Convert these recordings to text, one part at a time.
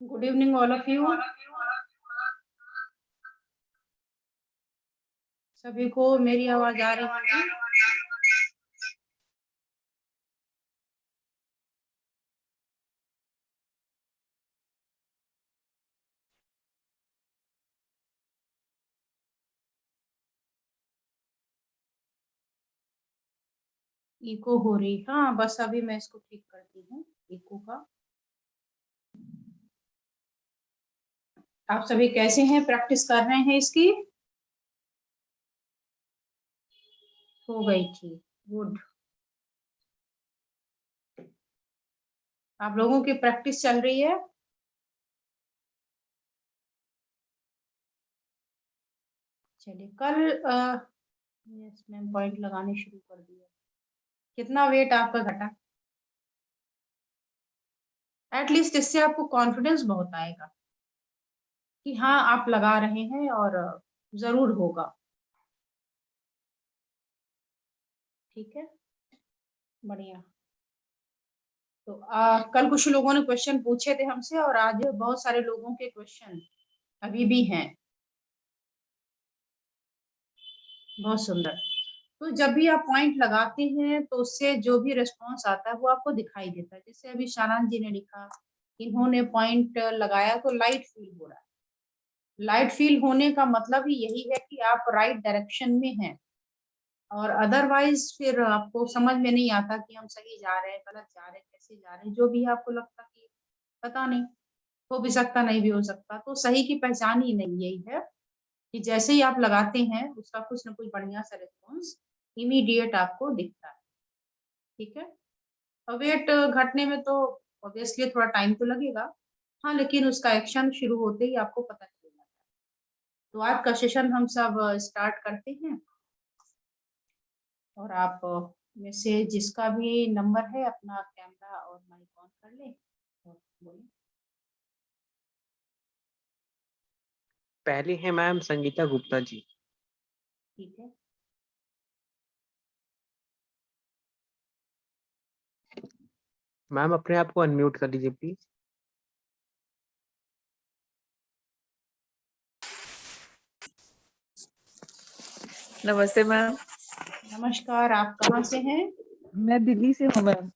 Good evening all of you. सभी को मेरी आवाज आ रही है? इको हो रही, हाँ बस अभी मैं इसको ठीक करती हूँ इको का। आप सभी कैसे हैं? प्रैक्टिस कर रहे हैं इसकी? हो गई थी, गुड। आप लोगों की प्रैक्टिस चल रही है? चलिए कल यस मैम पॉइंट लगाने शुरू कर दिया। कितना वेट आपका घटा? एटलीस्ट इससे आपको कॉन्फिडेंस बहुत आएगा कि हाँ आप लगा रहे हैं और जरूर होगा। ठीक है, बढ़िया। तो कल कुछ लोगों ने क्वेश्चन पूछे थे हमसे और आज बहुत सारे लोगों के क्वेश्चन अभी भी हैं। बहुत सुंदर। तो जब भी आप पॉइंट लगाते हैं तो उससे जो भी रिस्पॉन्स आता है वो आपको दिखाई देता है। जैसे अभी शारान जी ने लिखा, इन्होंने पॉइंट लगाया तो लाइट फील हो रहा है। लाइट फील होने का मतलब ही यही है कि आप राइट डायरेक्शन में हैं। और अदरवाइज फिर आपको समझ में नहीं आता कि हम सही जा रहे हैं, गलत जा रहे हैं, कैसे जा रहे हैं। जो भी आपको लगता कि पता नहीं, हो भी सकता नहीं भी हो सकता। तो सही की पहचान ही नहीं यही है कि जैसे ही आप लगाते हैं उसका कुछ ना कुछ बढ़िया सा रिस्पॉन्स इमीडिएट आपको दिखता है। ठीक है, और वेट घटने में तो ऑब्वियसली थोड़ा टाइम तो लगेगा, हाँ, लेकिन उसका एक्शन शुरू होते ही आपको पता चल जाता है। तो आज का सेशन हम सब स्टार्ट करते हैं। और आप में से जिसका भी नंबर है अपना कैमरा और माइक ऑन कर ले और बोलिए। पहली है मैम संगीता गुप्ता जी। ठीक है, मैम अपने आप को अनम्यूट कर लीजिए प्लीज। नमस्ते मैम। नमस्कार। आप कहाँ से हैं? मैं दिल्ली से हूँ मैम।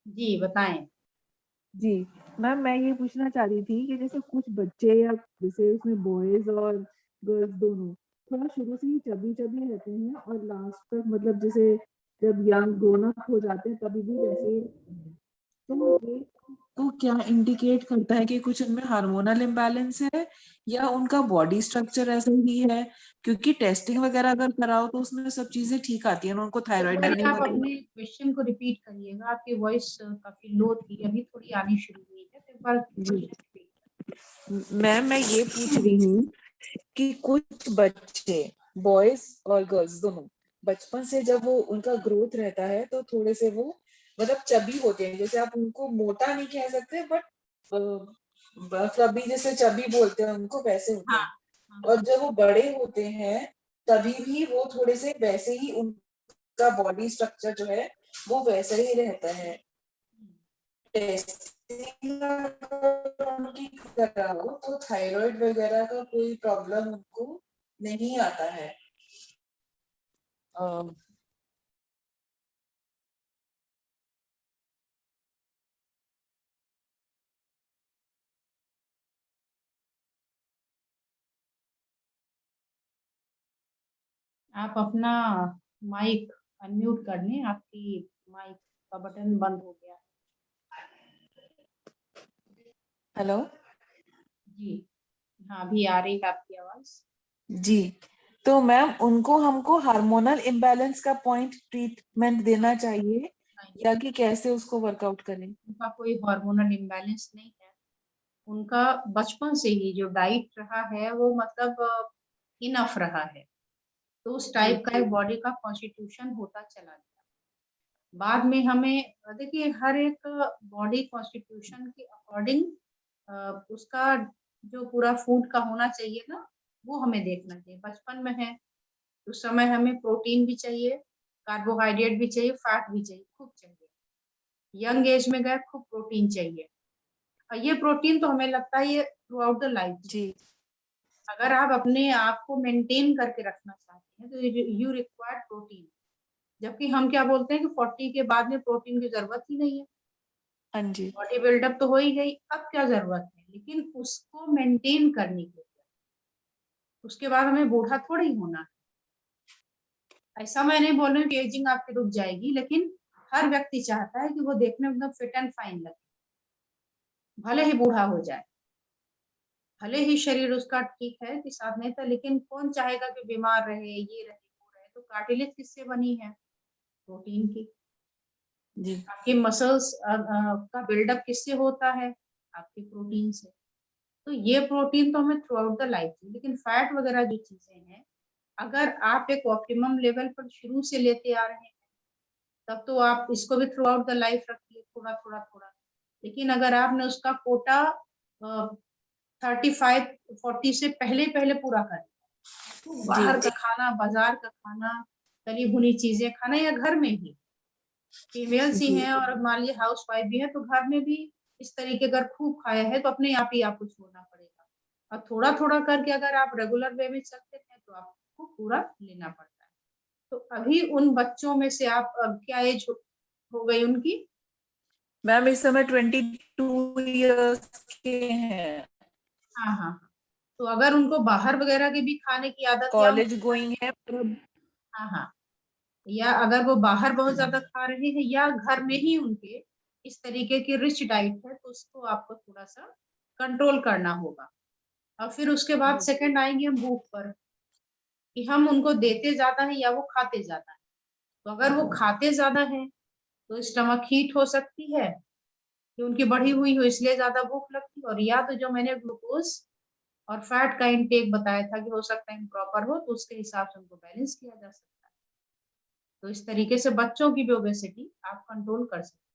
जी बताएं। जी मैम, मैं ये पूछना चाह रही थी कि जैसे कुछ बच्चे या जैसे उसमें बॉयज और गर्ल्स दोनों थोड़ा शुरू से ही चबी चबी रहते हैं और लास्ट तक मतलब जैसे जब यंग ग्रोन अप हो जाते हैं तभी भी वैसे ही रहते हैं। तो ये तो क्या इंडिकेट करता है कि कुछ उनमें हार्मोनल इम्बैलेंस है या उनका बॉडी स्ट्रक्चर ऐसा ही है? क्योंकि टेस्टिंग वगैरह अगर कराओ तो उसमें सब चीजें ठीक आती है, उनको एक थायराइड भी बार नहीं आप होती। अपने क्वेश्चन को रिपीट करिएगा, आपकी वॉइस काफी लो थी, अभी थोड़ी आनी शुरू हुई है। तो एक बार जी क्वेश्चन रिपीट। मैम, मैं ये पूछ रही हूँ कि कुछ बच्चे बॉयज और गर्ल्स दोनों बचपन से जब वो उनका ग्रोथ रहता है तो थोड़े से वो मतलब चबी होते हैं। जैसे आप उनको मोटा नहीं कह सकते बट फ्लबी जैसे चबी बोलते हैं उनको, वैसे होते हाँ हैं। हाँ और जब वो बड़े होते हैं तभी भी वो थोड़े से वैसे ही उनका बॉडी स्ट्रक्चर जो है वो वैसा ही रहता है। टेस्टिंग अगर उनकी कराओ तो थायराइड वगैरह का कोई प्रॉब्लम उनको नहीं आता है। अम, आप अपना माइक अनम्यूट कर लें, आपकी माइक का बटन बंद हो गया है। हेलो जी हाँ, अभी आ रही है आपकी आवाज। जी, तो मैम उनको हमको हार्मोनल इम्बैलेंस का पॉइंट ट्रीटमेंट देना चाहिए नहीं, या कि कैसे उसको वर्कआउट करें? उनका कोई हार्मोनल इम्बैलेंस नहीं है। उनका बचपन से ही जो डाइट रहा है वो मतलब इनफ रहा है। तो उस जी टाइप का एक बॉडी का कॉन्स्टिट्यूशन होता चला गया। बाद में हमें देखिए हर एक बॉडी कॉन्स्टिट्यूशन के अकॉर्डिंग उसका जो पूरा फूड का होना चाहिए ना, वो हमें देखना चाहिए। बचपन में है उस समय हमें प्रोटीन भी चाहिए, कार्बोहाइड्रेट भी चाहिए, फैट भी चाहिए, खूब चाहिए। यंग एज में गए खूब प्रोटीन चाहिए, ये प्रोटीन तो हमें लगता है ये थ्रू आउट द लाइफ, जी अगर आप अपने आप को मेंटेन करके रखना चाहते हैं तो यू रिक्वायर प्रोटीन, जबकि हम क्या बोलते हैं कि 40 के बाद में प्रोटीन की जरूरत ही नहीं है, हाँ जी बॉडी बिल्डअप तो हो ही गई, अब क्या जरूरत है, लेकिन उसको मेंटेन करने के लिए उसके बाद हमें बूढ़ा थोड़ी होना है। ऐसा मैं नहीं बोल रही हूँ कि एजिंग आपकी रुक जाएगी, लेकिन हर व्यक्ति चाहता है कि वो देखने में एकदम फिट एंड फाइन लगे, भले ही बूढ़ा हो जाए, भले ही शरीर उसका ठीक है कि साथ नहीं था, लेकिन कौन चाहेगा कि बीमार रहे, ये रहे वो रहे। तो कार्टिलेज किससे बनी है? प्रोटीन की। जी आपकी मसल्स का बिल्डअप किससे होता है? आपके प्रोटीन से। तो ये प्रोटीन तो हमें थ्रू आउट द लाइफ चाहिए, लेकिन फैट वगैरह जो चीजें हैं, अगर आप एक ऑप्टिमम लेवल पर शुरू से लेते आ रहे हैं तब तो आप इसको भी थ्रू आउट द लाइफ रखिए, थोड़ा थोड़ा थोड़ा। लेकिन अगर आपने उसका कोटा 35-40 से पहले पहले पूरा कर लिया, तो बाहर का खाना, बाजार का खाना, तली भुनी चीजें खाना, या घर में ही फीमेल्स ही जी हैं और मान लीजिए हाउस वाइफ भी है, तो घर में भी इस तरीके अगर खूब खाया है तो अपने आप ही आपको छोड़ना पड़ेगा। और थोड़ा थोड़ा करके अगर आप रेगुलर वे में चलते हैं तो आपको पूरा लेना पड़ता है। तो अभी उन बच्चों में से आप क्या एज हो गई उनकी? मैम इस समय 22 के हैं, हाँ हाँ हाँ। तो अगर उनको बाहर वगैरह की भी खाने की आदत या कॉलेज गोइंग है पर अब हाँ हाँ, या अगर वो बाहर बहुत ज्यादा खा रहे हैं या घर में ही उनके इस तरीके की रिच डाइट है, तो उसको आपको थोड़ा सा कंट्रोल करना होगा। और फिर उसके बाद सेकंड आएंगे हम भूख पर, कि हम उनको देते ज्यादा है या वो खाते ज्यादा है। तो अगर वो खाते ज्यादा है तो स्टमक हीट हो सकती है कि उनकी बढ़ी हुई हो इसलिए ज्यादा भूख लगती है, और या तो जो मैंने ग्लूकोज और फैट का इंटेक बताया था कि हो सकता है प्रॉपर हो, तो उसके हिसाब से उनको बैलेंस किया जा सकता है। तो इस तरीके से बच्चों की भी ओबेसिटी आप कंट्रोल कर सकते हैं।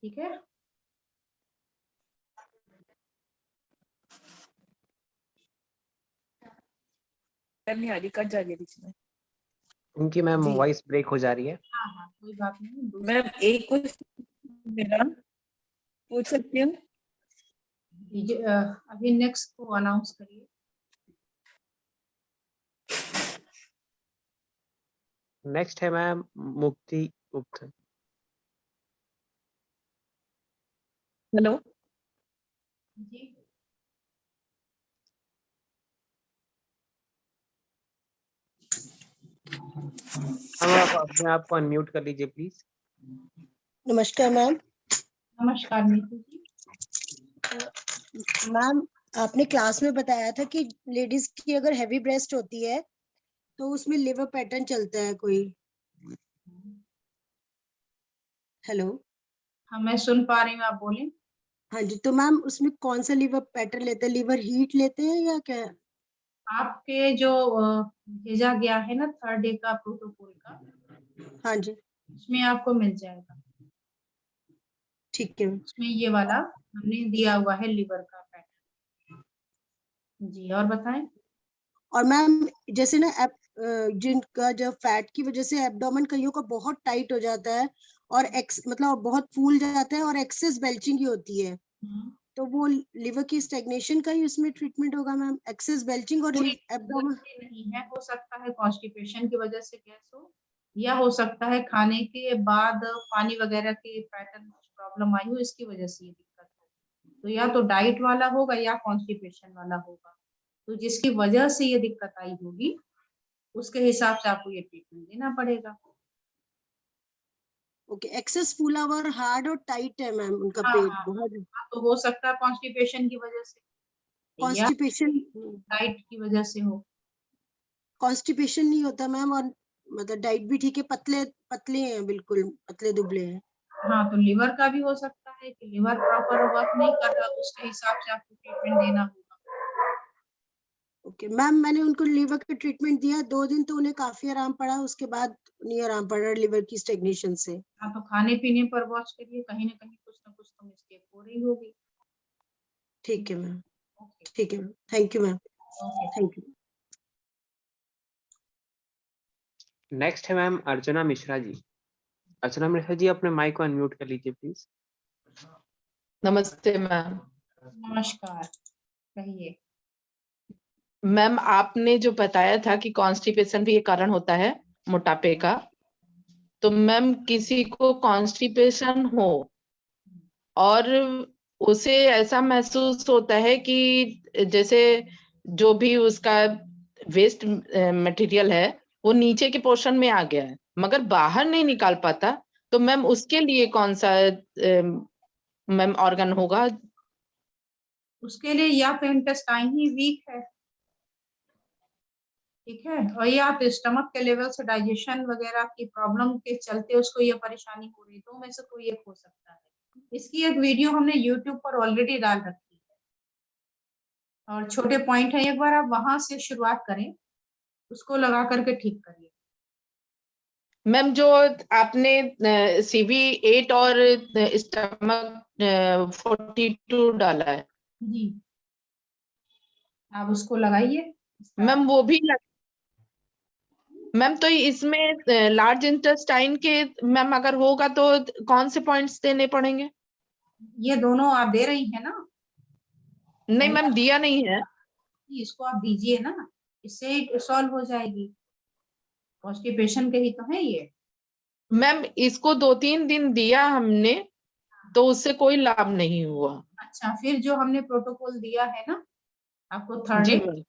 ठीक है। नहीं आ रही, कट जा रही है बीच में। उनकी मैम जी वॉइस ब्रेक हो जा रही है। हाँ हाँ, कोई बात नहीं, मैम दूसरा एक क्वेश्चन मेरा पूछ सकती हूँ? अभी नेक्स्ट को अनाउंस करिए। नेक्स्ट है मैम मुक्ति गुप्ता। हेलो जी मैम आप अपने आप को अनम्यूट कर लीजिए प्लीज। नमस्कार मैम। नमस्कार नीतू जी। मैम आपने क्लास में बताया था कि लेडीज की अगर हैवी ब्रेस्ट होती है तो उसमें लिवर पैटर्न चलता है कोई। हेलो। हाँ मैं सुन पा रही हूँ, आप बोलें। हाँ जी, तो मैम उसमें कौन सा लिवर पैटर्न लेते हैं, लिवर हीट लेते हैं या क्या? आपके जो भेजा गया है ना थर्ड डे का प्रोटोकॉल का, हाँ जी उसमें आपको मिल जाएगा। ठीक है मैम। उसमें ये वाला हमने दिया हुआ है लिवर का पैटर्न। जी और बताएं। और मैम जैसे ना जिनका जो फैट की वजह से एब्डोमेन कईयों का बहुत टाइट हो जाता है और एक्स मतलब बहुत फूल जाता है और एक्सेस बेल्चिंग ही होती है, तो वो लिवर की स्टेग्नेशन का ही उसमें ट्रीटमेंट होगा मैम, एक्सेस बेल्चिंग और पूरी एब्डोमेन? जरूरी नहीं है, हो सकता है कॉन्स्टिपेशन की वजह से गैस हो, या हो सकता है खाने के बाद पानी वगैरह के पैटर्न कुछ प्रॉब्लम आई हो, इसकी वजह से ये दिक्कत हो। तो या तो डाइट वाला होगा या कॉन्स्टिपेशन वाला होगा। तो जिसकी वजह से ये दिक्कत आई होगी उसके हिसाब से आपको ये ट्रीटमेंट देना पड़ेगा। ओके, एक्सेस फूला हुआ और हार्ड और टाइट है मैम उनका हाँ पेट हाँ बहुत। हाँ, तो हो सकता है कॉन्स्टिपेशन की वजह से या कॉन्स्टिपेशन? डाइट की वजह से हो। कॉन्स्टिपेशन नहीं होता मैम, और मतलब डाइट भी ठीक है, पतले पतले हैं, बिल्कुल पतले दुबले हैं। हाँ तो लिवर का भी हो सकता है कि लिवर प्रॉपर वर्क नहीं कर रहा, तो उसके हिसाब से आपको ट्रीटमेंट देना होगा। ओके मैम, मैंने उनको लिवर का ट्रीटमेंट दिया 2 दिन तो उन्हें काफी आराम पड़ा, उसके बाद नहीं आराम पड़ा लिवर की स्टेग्नेशन से। हाँ तो खाने पीने पर वॉच करिए, कहीं ना कहीं कुछ ना कुछ तो मिस्टेक हो रही होगी। ठीक है मैम। ओके। ठीक है ma'am, thank you ma'am. Okay. Thank you. Next है मैम अर्चना मिश्रा जी। अर्चना मिश्रा जी अपने माइक को अनम्यूट कर लीजिए प्लीज। नमस्ते मैम। नमस्कार, कहिए। मैम आपने जो बताया था कि कॉन्स्टिपेशन भी एक कारण होता है मोटापे का, तो मैम किसी को कॉन्स्टिपेशन हो और उसे ऐसा महसूस होता है कि जैसे जो भी उसका वेस्ट मटेरियल है वो नीचे के पोर्शन में आ गया है मगर बाहर नहीं निकाल पाता, तो मैम उसके लिए कौन सा मैम ऑर्गन होगा? उसके लिए या तो इंटेस्टाइन ही वीक है, ठीक है, और या तो स्टमक के लेवल से डाइजेशन वगैरह की प्रॉब्लम के चलते उसको ये परेशानी हो रही है, तो में से कोई एक हो सकता है। इसकी एक वीडियो हमने यूट्यूब पर ऑलरेडी डाल रखी है और छोटे पॉइंट है, एक बार आप वहां से शुरुआत करें, उसको लगा करके ठीक करिए। मैम जो आपने CV8 और स्टमक 42 डाला है जी, आप उसको लगाइए। मैम, वो भी मैम तो इसमें लार्ज इंटेस्टाइन के मैम अगर होगा तो कौन से पॉइंट्स देने पड़ेंगे? ये दोनों आप दे रही हैं ना? नहीं मैम, दिया नहीं है। इसको आप दीजिए ना, इससे सॉल्व हो जाएगी। कॉन्स्टिपेशन के ही तो है ये। मैम इसको 2-3 दिन दिया हमने तो उससे कोई लाभ नहीं हुआ। अच्छा, फिर जो हमने प्रोटोकॉल दिया है ना आपको थर्ड जी डे,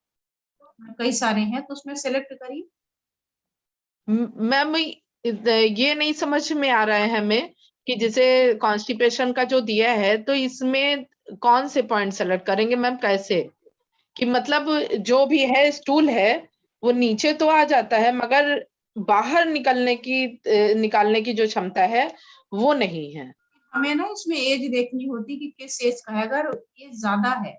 कई सारे हैं तो उसमें सेलेक्ट करिए। मैम ये नहीं समझ में आ रहा है हमें कि जैसे कॉन्स्टिपेशन का जो दिया है तो इसमें कौन से पॉइंट सेलेक्ट करेंगे मैम? कैसे कि मतलब जो भी है स्टूल है वो नीचे तो आ जाता है मगर बाहर निकालने की जो क्षमता है वो नहीं है। हमें ना इसमें एज देखनी होती कि किस एज का है। अगर एज ज्यादा है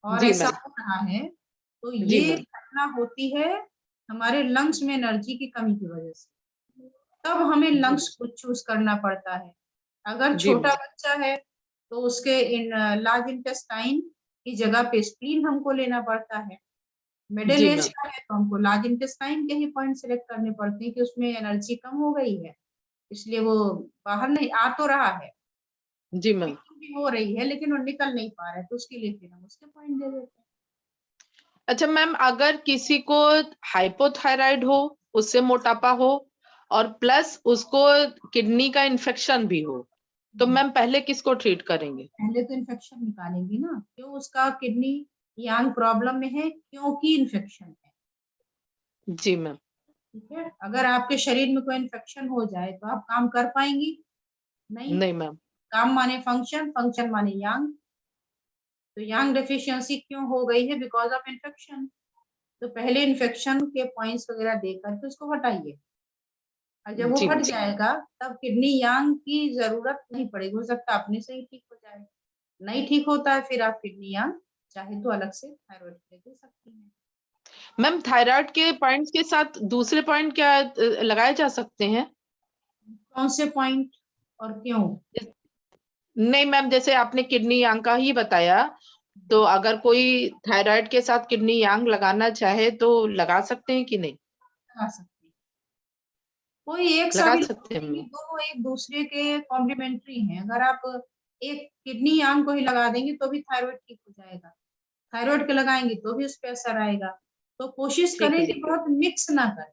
और जी ऐसा मैम। हो रहा है तो जी ये मैम। घटना होती है हमारे लंग्स में एनर्जी की कमी की वजह से, तब हमें लंग्स को चूज करना पड़ता है। अगर जी छोटा मैम। बच्चा है तो उसके लार्ज इंटेस्टाइन की जगह पे स्प्लीन हमको लेना पड़ता है। मिडिल जी एज मैम। का है तो हमको लार्ज इंटेस्टाइन के ही पॉइंट सिलेक्ट करने पड़ते हैं कि उसमें एनर्जी कम हो गई है, इसलिए वो बाहर नहीं आ तो रहा है, जी मैम। भी हो रही है लेकिन वो निकल नहीं पा रहा है, तो उसके लिए फिर हम उसके पॉइंट दे देते हैं। अच्छा मैम, अगर किसी को हाइपोथायराइड हो, उससे मोटापा हो और प्लस उसको किडनी का इन्फेक्शन भी हो, तो मैम पहले किसको ट्रीट करेंगे? पहले तो इन्फेक्शन निकालेंगे ना, क्यों उसका किडनी यांग प्रॉब्लम में है, क्योंकि इन्फेक्शन है। जी मैम। ठीक है, अगर आपके शरीर में कोई इन्फेक्शन हो जाए तो आप काम कर पाएंगी नहीं। नहीं मैम। काम माने फंक्शन, फंक्शन माने यांग, तो यांग डेफिशिएंसी क्यों हो गई है? Because of infection. तो पहले इन्फेक्शन के पॉइंट्स वगैरह देकर के उसको हटाइए, और जब वो जी हट मैम। जाएगा तब किडनी यांग की जरूरत नहीं पड़ेगी, हो सकता है अपने से ही ठीक हो जाए। नहीं ठीक होता है फिर आप किडनी यांग चाहे तो अलग से थायराइड दे सकती हैं। मैम थायराइड के पॉइंट्स के साथ दूसरे पॉइंट क्या लगाए जा सकते हैं? कौन से पॉइंट और क्यों? नहीं मैम, जैसे आपने किडनी यांग का ही बताया, तो अगर कोई थायराइड के साथ किडनी यांग लगाना चाहे तो लगा सकते हैं कि नहीं? लगा सकते हैं, कोई एक सा लगा भी सकते हैं मैम। दोनों एक दूसरे के कॉम्प्लीमेंट्री हैं। अगर आप एक किडनी यांग को ही लगा देंगे तो भी थायराइड ठीक हो जाएगा, थायराइड के लगाएंगे तो भी उस पर असर आएगा। तो कोशिश ठीक करें है। कि बहुत मिक्स ना करें,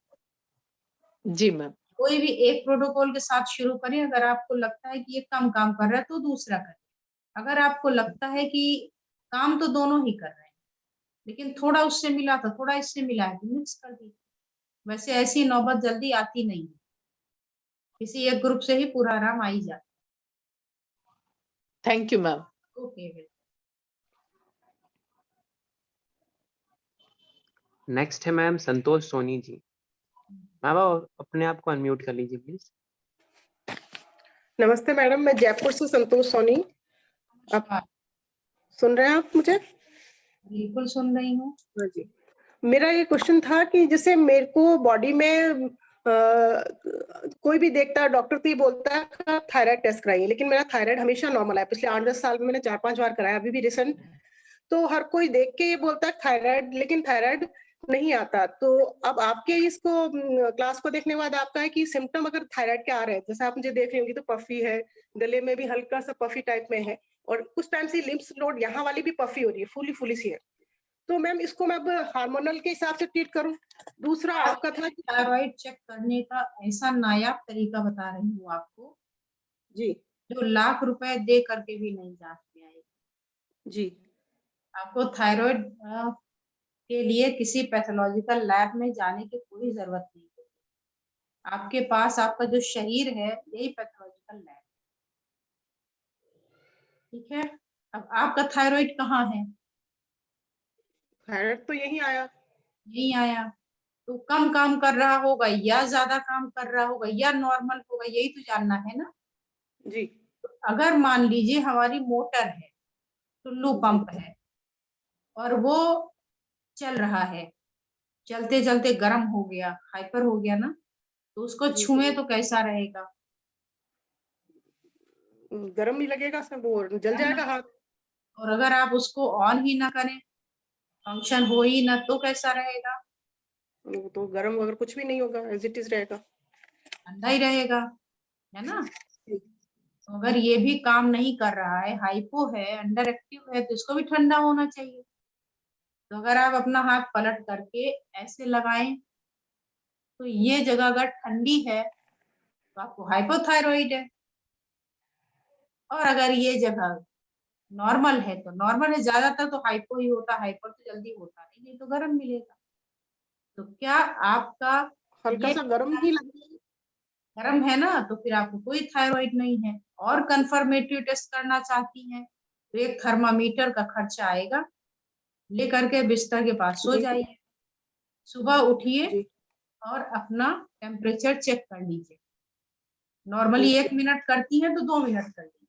जी मैम। कोई भी एक प्रोटोकॉल के साथ शुरू करें। अगर आपको लगता है कि ये कम काम कर रहा है तो दूसरा करें। अगर आपको लगता है कि काम तो दोनों ही कर रहे हैं लेकिन थोड़ा उससे मिला था थोड़ा इससे मिला है तो मिक्स कर दीजिए। वैसे ऐसी नौबत जल्दी आती नहीं है, किसी एक ग्रुप से ही पूरा आराम आ ही जाता थैंक यू मैम। है। ओके, नेक्स्ट है मैम संतोष सोनी जी। मैम आप अपने आप को अनम्यूट कर लीजिए प्लीज। नमस्ते मैडम, मैं जयपुर से संतोष सोनी। नमस्कार। सुन रहे हैं आप मुझे? बिल्कुल सुन रही हूँ। हाँ जी। मेरा ये क्वेश्चन था कि जैसे मेरे को बॉडी में कोई भी देखता है, डॉक्टर तो ये बोलता है थायराइड टेस्ट कराइए, लेकिन मेरा थायराइड हमेशा नॉर्मल है। पिछले 8-10 साल में मैंने 4-5 बार कराया, अभी भी रिसेंट। तो हर कोई देख के ये बोलता है थायराइड, लेकिन थायराइड नहीं आता। तो अब आपके इसको क्लास को देखने के बाद आपका है कि सिम्टम अगर थायराइड के आ रहे हैं, जैसे आप मुझे देख रही होंगी तो पफी है, गले में भी हल्का सा पफी टाइप में है, और कुछ टाइम से लिम्स नोड यहाँ वाली भी पफी हो रही है, फूली सी है। तो मैम इसको मैं अब हार्मोनल के हिसाब से ट्रीट करूं? दूसरा आपका था कि थायराइड चेक करने का ऐसा नायाब तरीका बता रही हूँ आपको, जी जो लाख रुपए दे करके भी नहीं जांच में आएगी। जी आपको थायराइड के लिए किसी पैथोलॉजिकल लैब में जाने की कोई जरूरत नहीं है। आपके पास आपका जो शरीर है यही पैथोलॉजिकल लैब, ठीक है। अब आपका थायराइड कहाँ है? थायराइड तो यही आया। नहीं आया तो कम काम कर रहा होगा या ज्यादा काम कर रहा होगा या नॉर्मल होगा, यही तो जानना है ना। जी अगर मान लीजिए हमारी मोटर है, टुल्लू पंप है और वो चल रहा है, चलते चलते गर्म हो गया, हाइपर हो गया ना, तो उसको जी छुए तो कैसा रहेगा? गर्म नहीं लगेगा सर, वो जल जाएगा हाथ। और अगर आप उसको ऑन ही ना करें, फंक्शन हो ही ना, तो कैसा रहेगा? वो तो गर्म अगर कुछ भी नहीं होगा, एज इट इज रहेगा। ठंडा ही रहेगा, है ना। तो अगर ये भी काम नहीं कर रहा है, हाइपो है, अंडर एक्टिव है, तो इसको भी ठंडा होना चाहिए। तो अगर आप अपना हाथ पलट करके ऐसे लगाएं तो ये जगह अगर ठंडी है तो आपको हाइपोथायरॉइड है, और अगर ये जगह नॉर्मल है तो नॉर्मल है। ज्यादातर तो हाइपो ही होता, हाइपर तो जल्दी होता नहीं, नहीं तो गर्म मिलेगा। तो क्या आपका हल्का ये सा गर्म ही लगेगा। गर्म है ना, तो फिर आपको कोई थायराइड नहीं है। और कंफर्मेटिव टेस्ट करना चाहती हैं तो एक थर्मामीटर का खर्चा आएगा, लेकर के बिस्तर के पास सो जी जाइए, सुबह उठिए जी और अपना टेम्परेचर चेक कर लीजिए। नॉर्मली ठीक 1 मिनट करती हैं तो 2 मिनट कर लीजिए,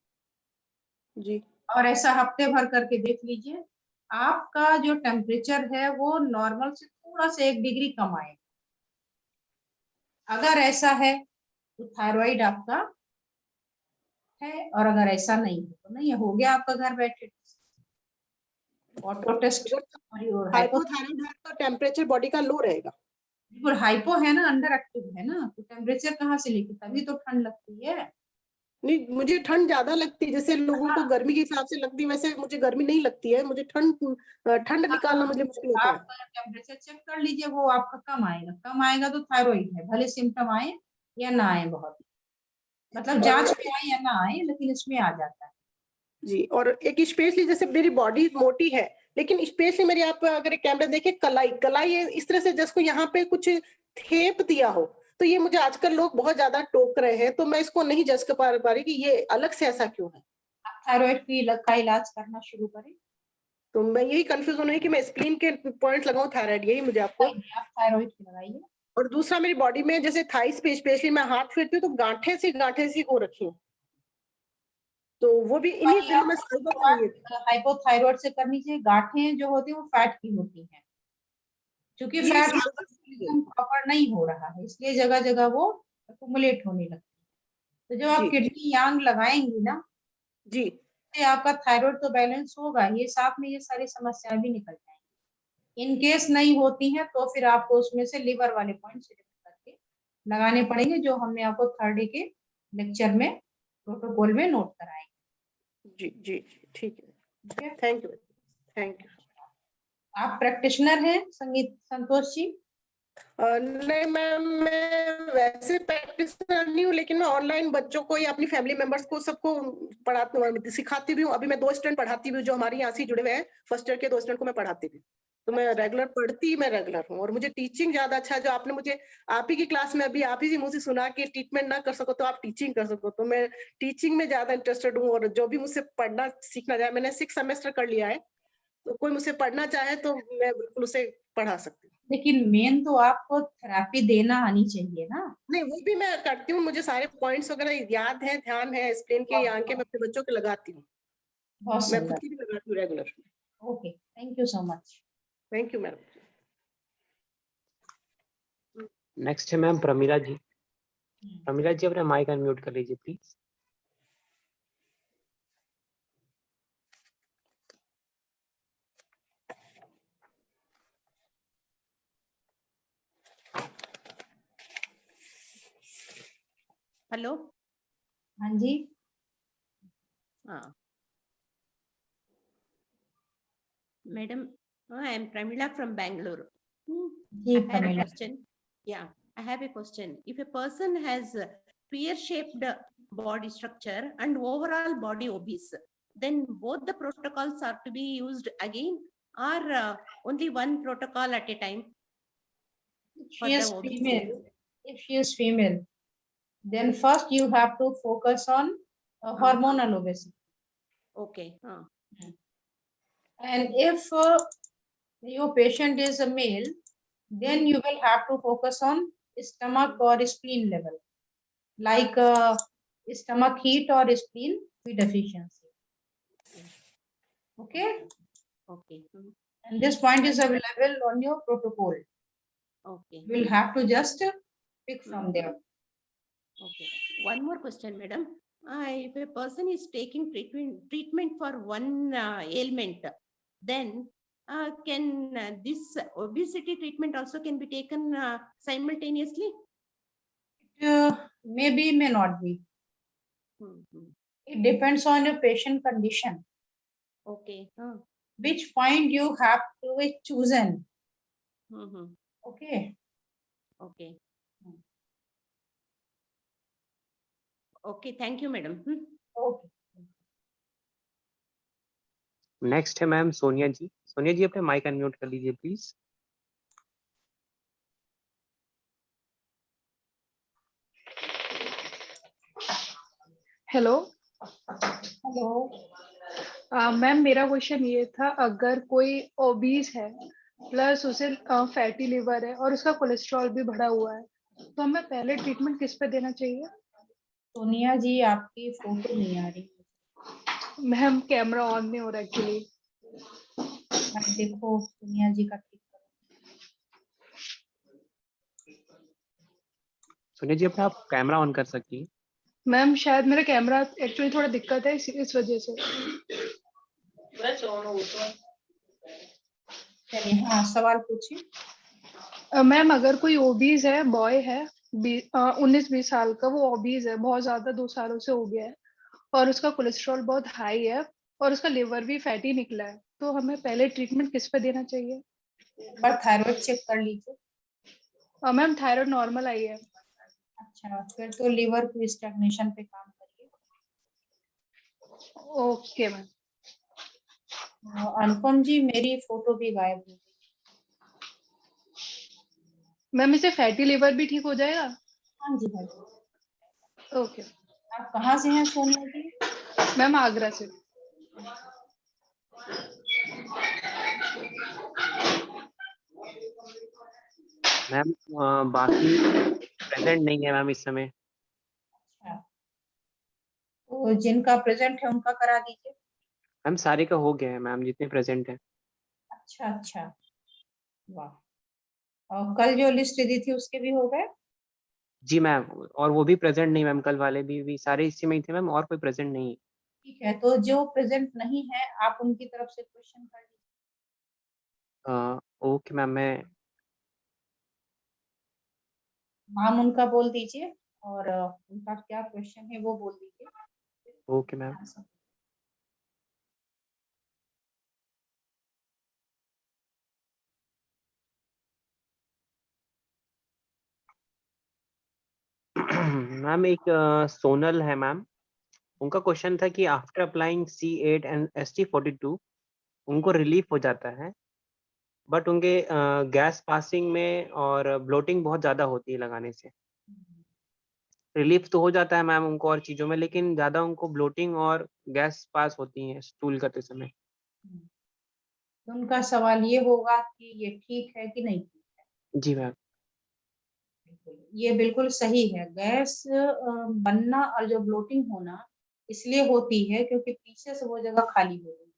जी और ऐसा हफ्ते भर करके देख लीजिए। आपका जो टेम्परेचर है वो नॉर्मल से थोड़ा सा 1 डिग्री कम आएगा। अगर ऐसा है तो थायराइड आपका है, और अगर ऐसा नहीं है तो नहीं है, हो गया आपका घर बैठे ऑटो टेस्ट। और हाइपोथायराइड है तो टेम्परेचर बॉडी का लो रहेगा। बिल्कुल हाइपो है ना, अंडर एक्टिव है ना, तो टेम्परेचर कहाँ से लेके, तभी तो ठंड लगती है। नहीं, मुझे ठंड ज्यादा लगती है, जैसे लोगों को गर्मी के हिसाब से लगती है, वैसे मुझे गर्मी नहीं लगती है। मुझे ठंड निकालना मुझे मुश्किल होता है। आप टेम्परेचर चेक कर लीजिए, वो आपका कम आएगा, कम आएगा तो थायराइड है, भले सिम्टम आए या ना आए, बहुत मतलब और जांच में आए या ना आए, लेकिन इसमें आ जाता है। जी, और एक स्पेशली जैसे मेरी बॉडी मोटी है, लेकिन स्पेशली मेरी, आप अगर एक कैमरा देखे, कलाई कलाई इस तरह से जिसको यहाँ पे कुछ थेप दिया हो, तो ये मुझे आजकल लोग बहुत ज्यादा टोक रहे हैं, तो मैं इसको नहीं जज कर पा रही कि ये अलग से ऐसा क्यों है। आप थायराइड का इलाज करना शुरू करें। तो मैं यही कंफ्यूज होना है कि मैं स्प्लीन के पॉइंट लगाऊं थायराइड, यही मुझे आपको। आप थायराइड की लगाइए। और दूसरा, मेरी बॉडी में जैसे थाइस पे स्पेशली मैं हाथ फेरती हूँ तो गांठें सी हो रखी हैं, तो वो भी इन्हीं दिनों में साइबर में हुई है। हाइपोथायराइड से करनी चाहिए। गांठें जो होती है वो फैट की होती हैं, क्योंकि ये फैट साइबर से हुई है। प्रॉपर नहीं हो रहा है, इसलिए जगह जगह वो एक्युमुलेट होने लगती है। तो जब जी आप किडनी यांग लगाएंगी ना, जी तो आपका थायराइड तो बैलेंस होगा, ये साथ में ये सारी समस्याएं भी निकल जाएंगी। इन केस नहीं होती हैं तो फिर आपको उसमें से लिवर वाले पॉइंट सिलेक्ट करके लगाने पड़ेंगे, जो हमने आपको थर्ड डे के लेक्चर में प्रोटोकॉल में नोट कराएंगे। जी जी ठीक है, ठीक है। Thank you. आप प्रैक्टिशनर हैं संगीत संतोष जी? नहीं मैम, मैं वैसे प्रैक्टिसनर नहीं हूँ, लेकिन मैं ऑनलाइन बच्चों को या अपनी फैमिली मेंबर्स को सबको पढ़ाती सिखाती भी हूँ। अभी मैं 2 स्टूडेंट पढ़ाती भी हूँ जो हमारे यहाँ से जुड़े हुए हैं, फर्स्ट ईयर के 2 स्टूडेंट को मैं पढ़ाती भी। तो मैं रेगुलर हूँ, और मुझे टीचिंग ज्यादा अच्छा है। जो आपने मुझे आप ही की क्लास में अभी आप ही मुझसे सुना कि ट्रीटमेंट ना कर सको तो आप टीचिंग कर सको, तो मैं टीचिंग में ज्यादा इंटरेस्टेड हूँ। और जो भी मुझसे पढ़ना सीखना चाहे, मैंने 6 सेमेस्टर कर लिया है, तो कोई मुझसे पढ़ना चाहे तो मैं बिल्कुल उसे पढ़ा सकती हूँ। लेकिन मेन तो आपको थेरेपी देना आनी चाहिए ना। नहीं, वो भी मैं करती हूँ, मुझे सारे पॉइंट्स वगैरह याद है, ध्यान है, एक्सप्लेन के यहाँ के मैं अपने बच्चों के लगाती हूँ। बहुत मैं खुद सुंदर। की भी लगाती हूँ regular. Okay, thank you so much. Thank you ma'am. Next है मैम प्रमीला जी। प्रमीला जी अपना माइक अनम्यूट कर लीजिए प्लीज। हेलो। हाँ जी। हाँ, Madam, I am Pramila from Bangalore. जी I have a Pramila, question. Yeah, I have a question. If a person has a pear-shaped body structure and overall body obese, then both the protocols are to be used again, or only one protocol at a time for she the is obese? female. If she is female, then first you have to focus on hormonal obesity. Okay. And if your patient is a male, then you will have to focus on stomach or spleen level, like stomach heat or spleen deficiency. Okay, Okay. and this point is available on your protocol. Okay. You will have to just pick from there. Okay. One more question, madam. If a person is taking treatment for one ailment, then can this obesity treatment also can be taken simultaneously? Maybe, may not be. It depends on your patient condition. Okay. Which point you have to be chosen. Okay. Okay. Okay. Thank you, madam. Okay. Next है ma'am Sonia जी। सोनिया जी अपने mic unmute कर लीजिए please. Hello hello. Ma'am, मेरा question ये था, अगर कोई obese है प्लस उसे फैटी लिवर है और उसका कोलेस्ट्रॉल भी बढ़ा हुआ है, तो हमें पहले ट्रीटमेंट किस पे देना चाहिए? सोनिया जी आपकी फोटो नहीं आ रही। मैम कैमरा ऑन नहीं हो रहा एक्चुअली। देखो सोनिया जी का ठीक करो। सोनिया जी अपना आप कैमरा ऑन कर सकती हैं। मैम शायद मेरा कैमरा एक्चुअली थोड़ा दिक्कत है इस वजह से। चलिए हाँ सवाल पूछिए। मैम अगर कोई ओबीज है, बॉय है 19-20 साल का, वो ओबीज है बहुत ज्यादा, 2 सालों से हो गया है और उसका कोलेस्ट्रॉल बहुत हाई है और उसका लिवर भी फैटी निकला है, तो हमें पहले ट्रीटमेंट किस पे देना चाहिए? एक बार थायराइड चेक कर लीजिए। मैम थायराइड नॉर्मल आई है। अच्छा, फिर तो लिवर की स्टैग्नेशन पे काम करिए। Okay ma'am. अनुपम जी मेरी फोटो भी गायब हो गई। मैम इसे फैटी लिवर भी ठीक हो जाएगा? हाँ जी हाँ जी। ओके। आप कहाँ से हैं सोनिया जी? मैम आगरा से। मैम बाकी प्रेजेंट नहीं है मैम इस समय। अच्छा, तो जिनका प्रेजेंट है उनका करा दीजिए। मैम सारे का हो गया है मैम, जितने प्रेजेंट है। अच्छा अच्छा, वाह। और कल जो लिस्ट दी थी उसके भी हो गए? जी मैम, और वो भी प्रेजेंट नहीं मैम, कल वाले भी सारे इसी में ही थे मैम, और कोई प्रेजेंट नहीं है। ठीक है, तो जो प्रेजेंट नहीं है आप उनकी तरफ से क्वेश्चन कर लीजिए। ओके मैम, मैं नाम उनका बोल दीजिए और उनका क्या क्वेश्चन है वो बोल दीजिए। Okay ma'am. मैम एक सोनल है मैम, उनका क्वेश्चन था कि after applying C8 and ST42 उनको रिलीफ हो जाता है, बट उनके गैस पासिंग में और ब्लोटिंग बहुत ज़्यादा होती है लगाने से। रिलीफ तो हो जाता है मैम उनको और चीज़ों में, लेकिन ज़्यादा उनको ब्लोटिंग और गैस पास होती हैं स्टूल करते समय। तो उनका सवाल ये होगा कि ये ठीक है कि नहीं ठीक है। जी मैम। ये बिल्कुल सही है। गैस बनना और जो ब्लोटिंग होना इसलिए होती है क्योंकि पीछे से वो जगह खाली हो गई,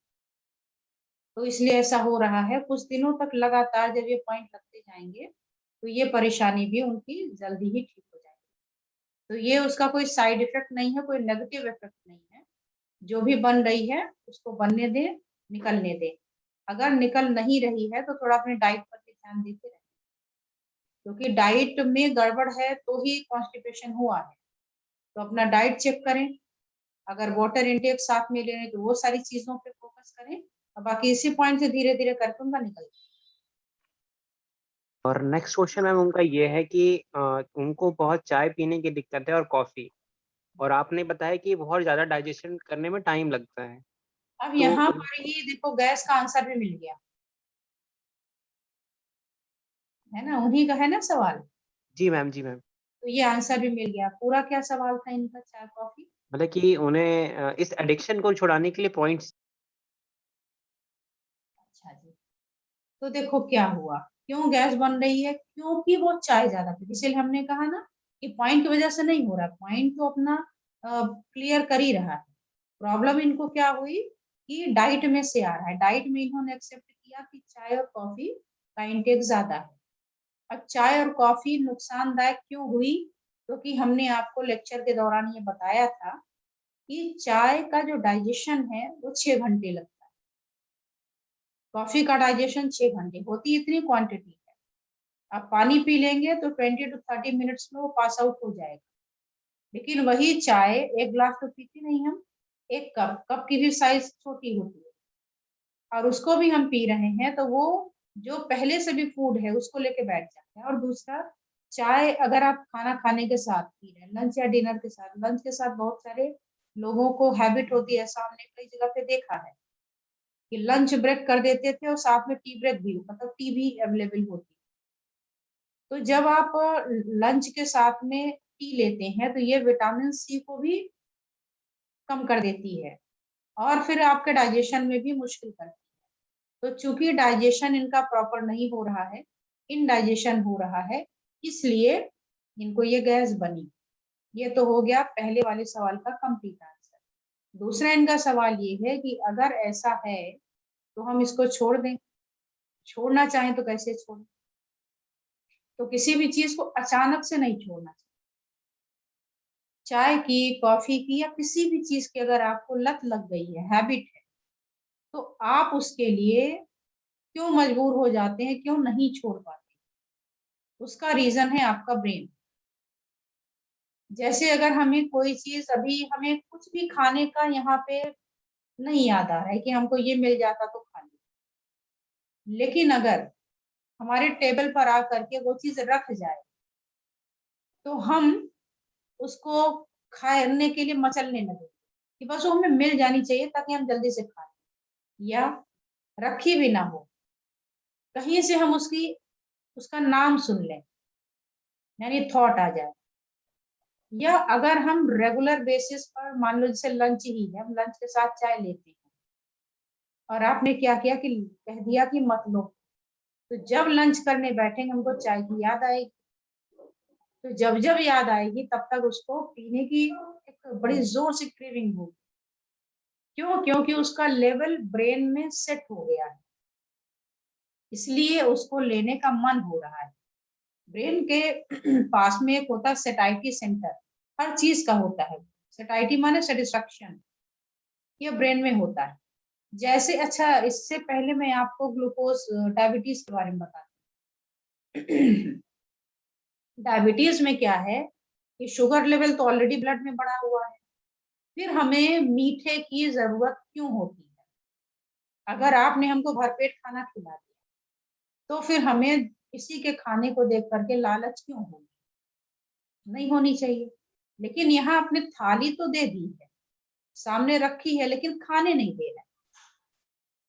तो इसलिए ऐसा हो रहा है। कुछ दिनों तक लगातार जब ये पॉइंट लगते जाएंगे तो ये परेशानी भी उनकी जल्दी ही ठीक हो जाएगी। तो ये उसका कोई साइड इफेक्ट नहीं है, कोई नेगेटिव इफेक्ट नहीं है। जो भी बन रही है उसको बनने दे, निकलने दे। अगर निकल नहीं रही है तो थोड़ा अपने डाइट पर भी ध्यान देते रहे, क्योंकि डाइट में गड़बड़ है तो ही कॉन्स्टिपेशन हुआ है। तो अपना डाइट चेक करें, अगर वाटर इनटेक साथ में ले रहे हैं तो वो सारी चीजों पे फोकस करें और बाकी इसी पॉइंट से धीरे धीरे करके उनका निकल जाए। और नेक्स्ट क्वेश्चन मैम उनका ये है कि उनको बहुत चाय पीने की दिक्कत है और कॉफी, और आपने बताया कि बहुत ज्यादा डाइजेशन करने में टाइम लगता है। अब तो यहाँ पर ही देखो गैस का आंसर भी मिल गया है ना, उन्हीं का है ना सवाल। जी मैम, जी मैम। तो ये आंसर भी मिल गया। पूरा क्या सवाल था इनका चाय कॉफी? मतलब कि उन्हें इस एडिक्शन को छुड़ाने के लिए पॉइंट्स। अच्छा जी, तो देखो क्या हुआ, क्यों गैस बन रही है, क्योंकि वो चाय ज्यादा पी, इसलिए हमने कहा ना कि पॉइंट की वजह से नहीं हो रहा, पॉइंट तो अपना क्लियर कर ही रहा है। प्रॉब्लम इनको क्या हुई कि डाइट में से आ रहा है, डाइट में इन्होंने एक्सेप्ट किया कि चाय और कॉफी का इंटेक ज्यादा है। अब चाय और कॉफी नुकसानदायक क्यों हुई, क्योंकि हमने आपको लेक्चर के दौरान ये बताया था कि चाय का जो डाइजेशन है वो 6 घंटे लगता है, कॉफी का डाइजेशन 6 घंटे, होती इतनी क्वांटिटी है। आप पानी पी लेंगे तो 20 to 30 मिनट्स में वो पास आउट हो जाएगा। लेकिन वही चाय, एक गिलास तो पीते नहीं हम, एक कप की भी साइज छोटी होती है, और उसको भी हम पी रहे हैं तो वो जो पहले से भी फूड है उसको लेके बैठ जाते हैं। और दूसरा, चाय अगर आप खाना खाने के साथ पी रहे हैं, लंच या डिनर के साथ, लंच के साथ बहुत सारे लोगों को हैबिट होती है, ऐसा हमने कई जगह पे देखा है कि लंच ब्रेक कर देते थे और साथ में टी ब्रेक भी, मतलब टी भी अवेलेबल होती है। तो जब आप लंच के साथ में टी लेते हैं तो ये विटामिन सी को भी कम कर देती है और फिर आपके डाइजेशन में भी मुश्किल करती है। तो चूंकि डाइजेशन इनका प्रॉपर नहीं हो रहा है, इनडाइजेशन हो रहा है, इसलिए इनको ये गैस बनी। ये तो हो गया पहले वाले सवाल का कंप्लीट आंसर। दूसरा इनका सवाल ये है कि अगर ऐसा है तो हम इसको छोड़ दें, छोड़ना चाहें तो कैसे छोड़ें? तो किसी भी चीज को अचानक से नहीं छोड़ना चाहिए। चाय की, कॉफी की या किसी भी चीज की अगर आपको लत लग गई है, हैबिट है, तो आप उसके लिए क्यों मजबूर हो जाते हैं, क्यों नहीं छोड़ पाते? उसका रीजन है आपका ब्रेन। जैसे अगर हमें कोई चीज, अभी हमें कुछ भी खाने का यहाँ पे नहीं याद आ रहा है कि हमको ये मिल जाता तो खा लेते, लेकिन अगर हमारे टेबल पर आकर के वो चीज रख जाए तो हम उसको खाने के लिए मचलने लगे कि बस वो हमें मिल जानी चाहिए ताकि हम जल्दी से खा लें, या रखी भी ना हो, कहीं से हम उसका नाम सुन लें, यानी थॉट आ जाए। या अगर हम रेगुलर बेसिस पर, मान लो जैसे लंच ही है, हम लंच के साथ चाय लेते हैं और आपने क्या किया कि कह दिया कि मत लो, तो जब लंच करने बैठेंगे हमको चाय की याद आएगी, तो जब जब याद आएगी तब तक उसको पीने की एक बड़ी जोर से क्रेविंग होगी। क्यों? क्योंकि उसका लेवल ब्रेन में सेट हो गया है, इसलिए उसको लेने का मन हो रहा है। ब्रेन के पास में एक होता है सेटाइटी सेंटर, हर चीज का होता है। सेटाइटी माने सेटिस्फैक्शन, ये ब्रेन में होता है। जैसे, अच्छा इससे पहले मैं आपको ग्लूकोज डायबिटीज के बारे में बताती। डायबिटीज में क्या है कि शुगर लेवल तो ऑलरेडी ब्लड में बढ़ा हुआ है, फिर हमें मीठे की जरूरत क्यों होती है? अगर आपने हमको भरपेट खाना खिला दिया तो फिर हमें किसी के खाने को देख करके लालच क्यों होगी? नहीं होनी चाहिए। लेकिन यहाँ आपने थाली तो दे दी है, सामने रखी है, लेकिन खाने नहीं दे रहे,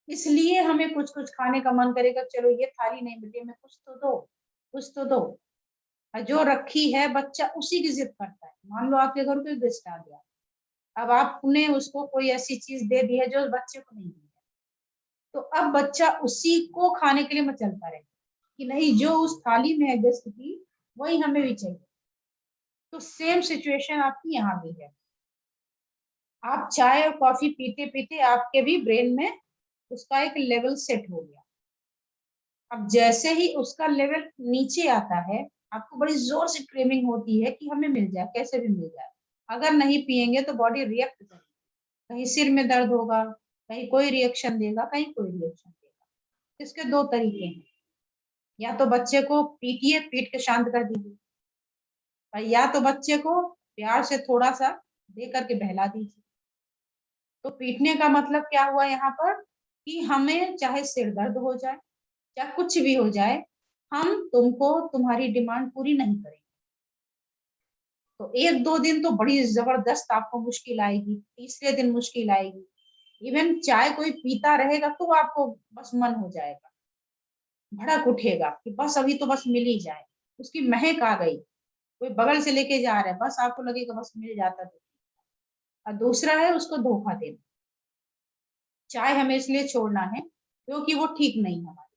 इसलिए हमें कुछ कुछ खाने का मन करेगा, चलो ये थाली नहीं मिली, हमें कुछ तो दो, कुछ तो दो। और जो रखी है बच्चा उसी की जिद करता है। मान लो आपके घर कोई गेस्ट आ गया, अब आपने उसको कोई ऐसी चीज दे दी है जो बच्चे को नहीं दी है, तो अब बच्चा उसी को खाने के लिए मचलता रहे कि नहीं, जो उस थाली में है गेस्ट की वही हमें भी चाहिए। तो सेम सिचुएशन आपकी यहाँ भी है। आप चाय और कॉफी पीते पीते आपके भी ब्रेन में उसका एक लेवल सेट हो गया। अब जैसे ही उसका लेवल नीचे आता है, आपको बड़ी जोर से क्रेविंग होती है कि हमें मिल जाए, कैसे भी मिल जाए। अगर नहीं पिएंगे तो बॉडी रिएक्ट करेगी, कहीं सिर में दर्द होगा, कहीं कोई रिएक्शन देगा, कहीं कोई रिएक्शन देगा। इसके दो तरीके हैं, या तो बच्चे को पीटिए, पीट के शांत कर दीजिए, और या तो बच्चे को प्यार से थोड़ा सा दे करके बहला दीजिए। तो पीटने का मतलब क्या हुआ यहाँ पर कि हमें चाहे सिर दर्द हो जाए, चाहे कुछ भी हो जाए, हम तुमको तुम्हारी डिमांड पूरी नहीं करेंगे। तो 1-2 दिन तो बड़ी जबरदस्त आपको मुश्किल आएगी, तीसरे दिन मुश्किल आएगी। इवन चाय कोई पीता रहेगा तो आपको बस मन हो जाएगा, भड़क उठेगा कि बस अभी तो बस मिल ही जाए, उसकी महक आ गई, कोई बगल से लेके जा रहा है, बस आपको लगेगा बस मिल जाता तो। और दूसरा है उसको धोखा देना। चाय हमें इसलिए छोड़ना है क्योंकि वो ठीक नहीं है हमारी,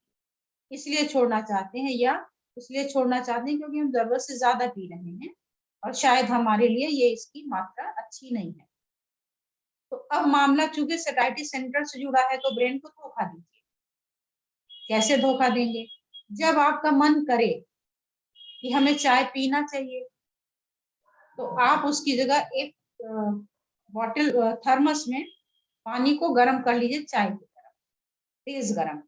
इसलिए छोड़ना चाहते हैं, या इसलिए छोड़ना चाहते हैं क्योंकि हम जरूरत से ज्यादा पी रहे हैं और शायद हमारे लिए ये इसकी मात्रा अच्छी नहीं है। तो अब मामला चूंकि सेटाइटी सेंटर से जुड़ा है तो ब्रेन को धोखा दीजिए। कैसे धोखा देंगे? जब आपका मन करे कि हमें चाय पीना चाहिए, तो आप उसकी जगह एक बॉटल थर्मस में पानी को गर्म कर लीजिए, चाय की तरह तेज गर्म।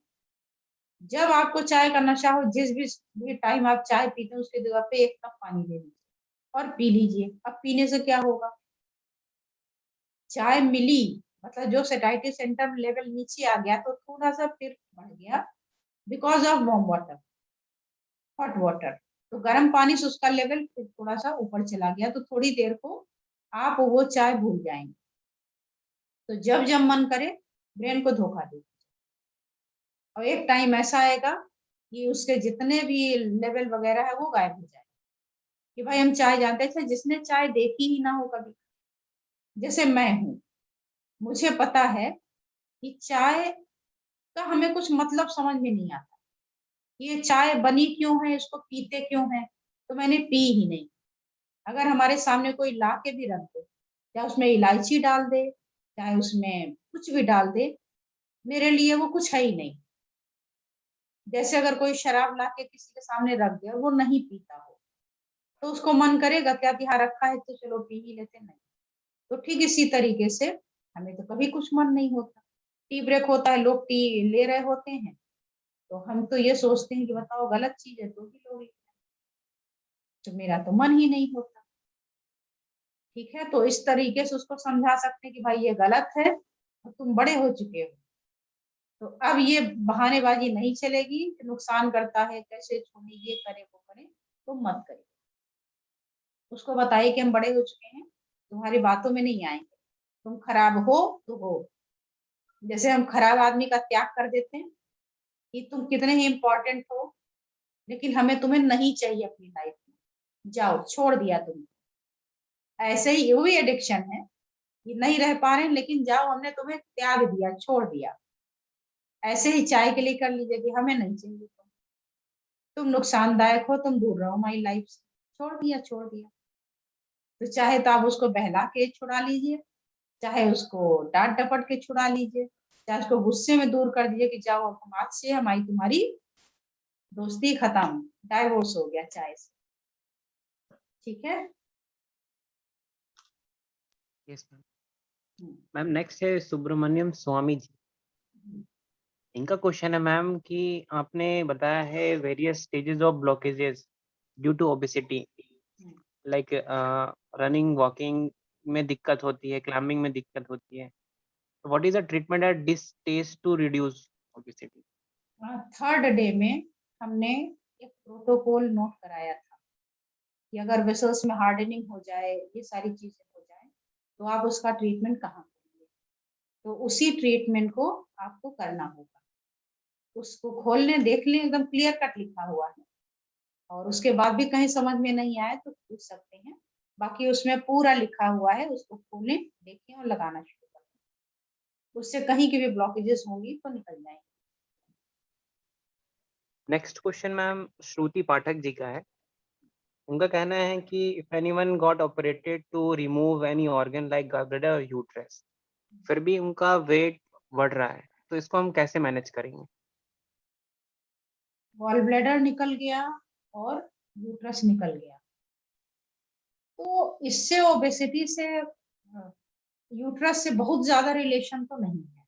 जब आपको चाय का नशा हो, जिस भी टाइम आप चाय पीते हैं उसके जगह पे 1 कप पानी ले लीजिए और पी लीजिए। अब पीने से क्या होगा? चाय मिली, मतलब जो सेटाइटी सेंटर लेवल नीचे आ गया तो थोड़ा सा फिर बढ़ गया because of warm water, hot water. तो गर्म पानी से उसका लेवल फिर थोड़ा सा ऊपर चला गया, तो थोड़ी देर को आप वो चाय भूल जाएंगे। तो जब जब मन करे ब्रेन को धोखा दे, और एक टाइम ऐसा आएगा कि उसके जितने भी लेवल वगैरह है वो गायब हो जाए कि भाई हम चाय जानते थे, जिसने चाय देखी ही ना हो कभी, जैसे मैं हूँ, मुझे पता है कि चाय का हमें कुछ मतलब समझ में नहीं आता, ये चाय बनी क्यों है, इसको पीते क्यों है, तो मैंने पी ही नहीं। अगर हमारे सामने कोई ला के भी रख दे, चाहे उसमें इलायची डाल दे, चाहे उसमें कुछ भी डाल दे, मेरे लिए वो कुछ है ही नहीं। जैसे अगर कोई शराब ला के किसी के सामने रख दे और वो नहीं पीता हो, तो उसको मन करेगा क्या कि हाँ रखा है तो चलो पी ही लेते, नहीं। तो ठीक इसी तरीके से हमें तो कभी कुछ मन नहीं होता। टी ब्रेक होता है, लोग टी ले रहे होते हैं, तो हम तो ये सोचते हैं कि बताओ गलत चीज है तो भी लोग, तो मेरा तो मन ही नहीं होता। ठीक है, तो इस तरीके से उसको समझा सकते हैं कि भाई ये गलत है और तुम बड़े हो चुके हो, तो अब ये बहानेबाजी नहीं चलेगी, नुकसान करता है, कैसे छोड़े, ये करे वो करे, तो मत करिए। उसको बताइए कि हम बड़े हो चुके हैं, तुम्हारी बातों में नहीं आएंगे, तुम खराब हो तो हो। जैसे हम खराब आदमी का त्याग कर देते हैं कि तुम कितने ही इंपॉर्टेंट हो, लेकिन हमें तुम्हें नहीं चाहिए अपनी लाइफ में, जाओ छोड़ दिया तुमने। ऐसे ही ये भी एडिक्शन है कि नहीं रह पा रहे हैं, लेकिन जाओ हमने तुम्हें त्याग दिया, छोड़ दिया। ऐसे ही चाय के लिए कर लीजिए कि हमें नहीं चाहिए, तुम नुकसानदायक हो, तुम दूर रहो हमारी लाइफ से, छोड़ दिया छोड़ दिया। तो चाहे तो आप उसको बहला के छुड़ा लीजिए, चाहे उसको डांट डपट के छुड़ा लीजिए, चाहे उसको गुस्से में दूर कर दीजिए कि जाओ अब हम आज से हमारी तुम्हारी दोस्ती खत्म, डाइवोर्स हो गया चाय से। ठीक है। Yes ma'am. मैम नेक्स्ट है सुब्रमण्यम स्वामी जी। इनका क्वेश्चन है मैम कि आपने बताया है various stages of blockages due to obesity, like running walking में दिक्कत होती है, क्लाइंबिंग में दिक्कत होती है, तो what is the treatment at this stage to reduce obesity? 3rd day में हमने एक प्रोटोकॉल नोट कराया था कि अगर वेसल्स में हार्डनिंग हो जाए, ये सारी चीजें हो जाए, तो आप उसका ट्रीटमेंट कहाँ करेंगे। तो उसी ट्रीटमेंट को आपको करना होगा। उसको खोलने देख लें, एकदम क्लियर कट लिखा हुआ है, और उसके बाद भी कहीं समझ में नहीं आए तो पूछ सकते हैं। बाकी उसमें पूरा लिखा हुआ है, उसको खोलें, देखें और लगाना शुरू करें। उससे कहीं की भी ब्लॉकेजेस होंगी तो निकल जाएंगे। Next question ma'am Shruti Pathak ji का है। उनका कहना है कि if anyone got operated to remove any organ like gallbladder और यूट्रस, फिर भी उनका वेट बढ़ रहा है, तो इसको हम कैसे मैनेज करेंगे? गॉल ब्लैडर निकल गया और यूट्रस निकल गया, तो इससे ओबेसिटी से यूट्रस से बहुत ज्यादा रिलेशन तो नहीं है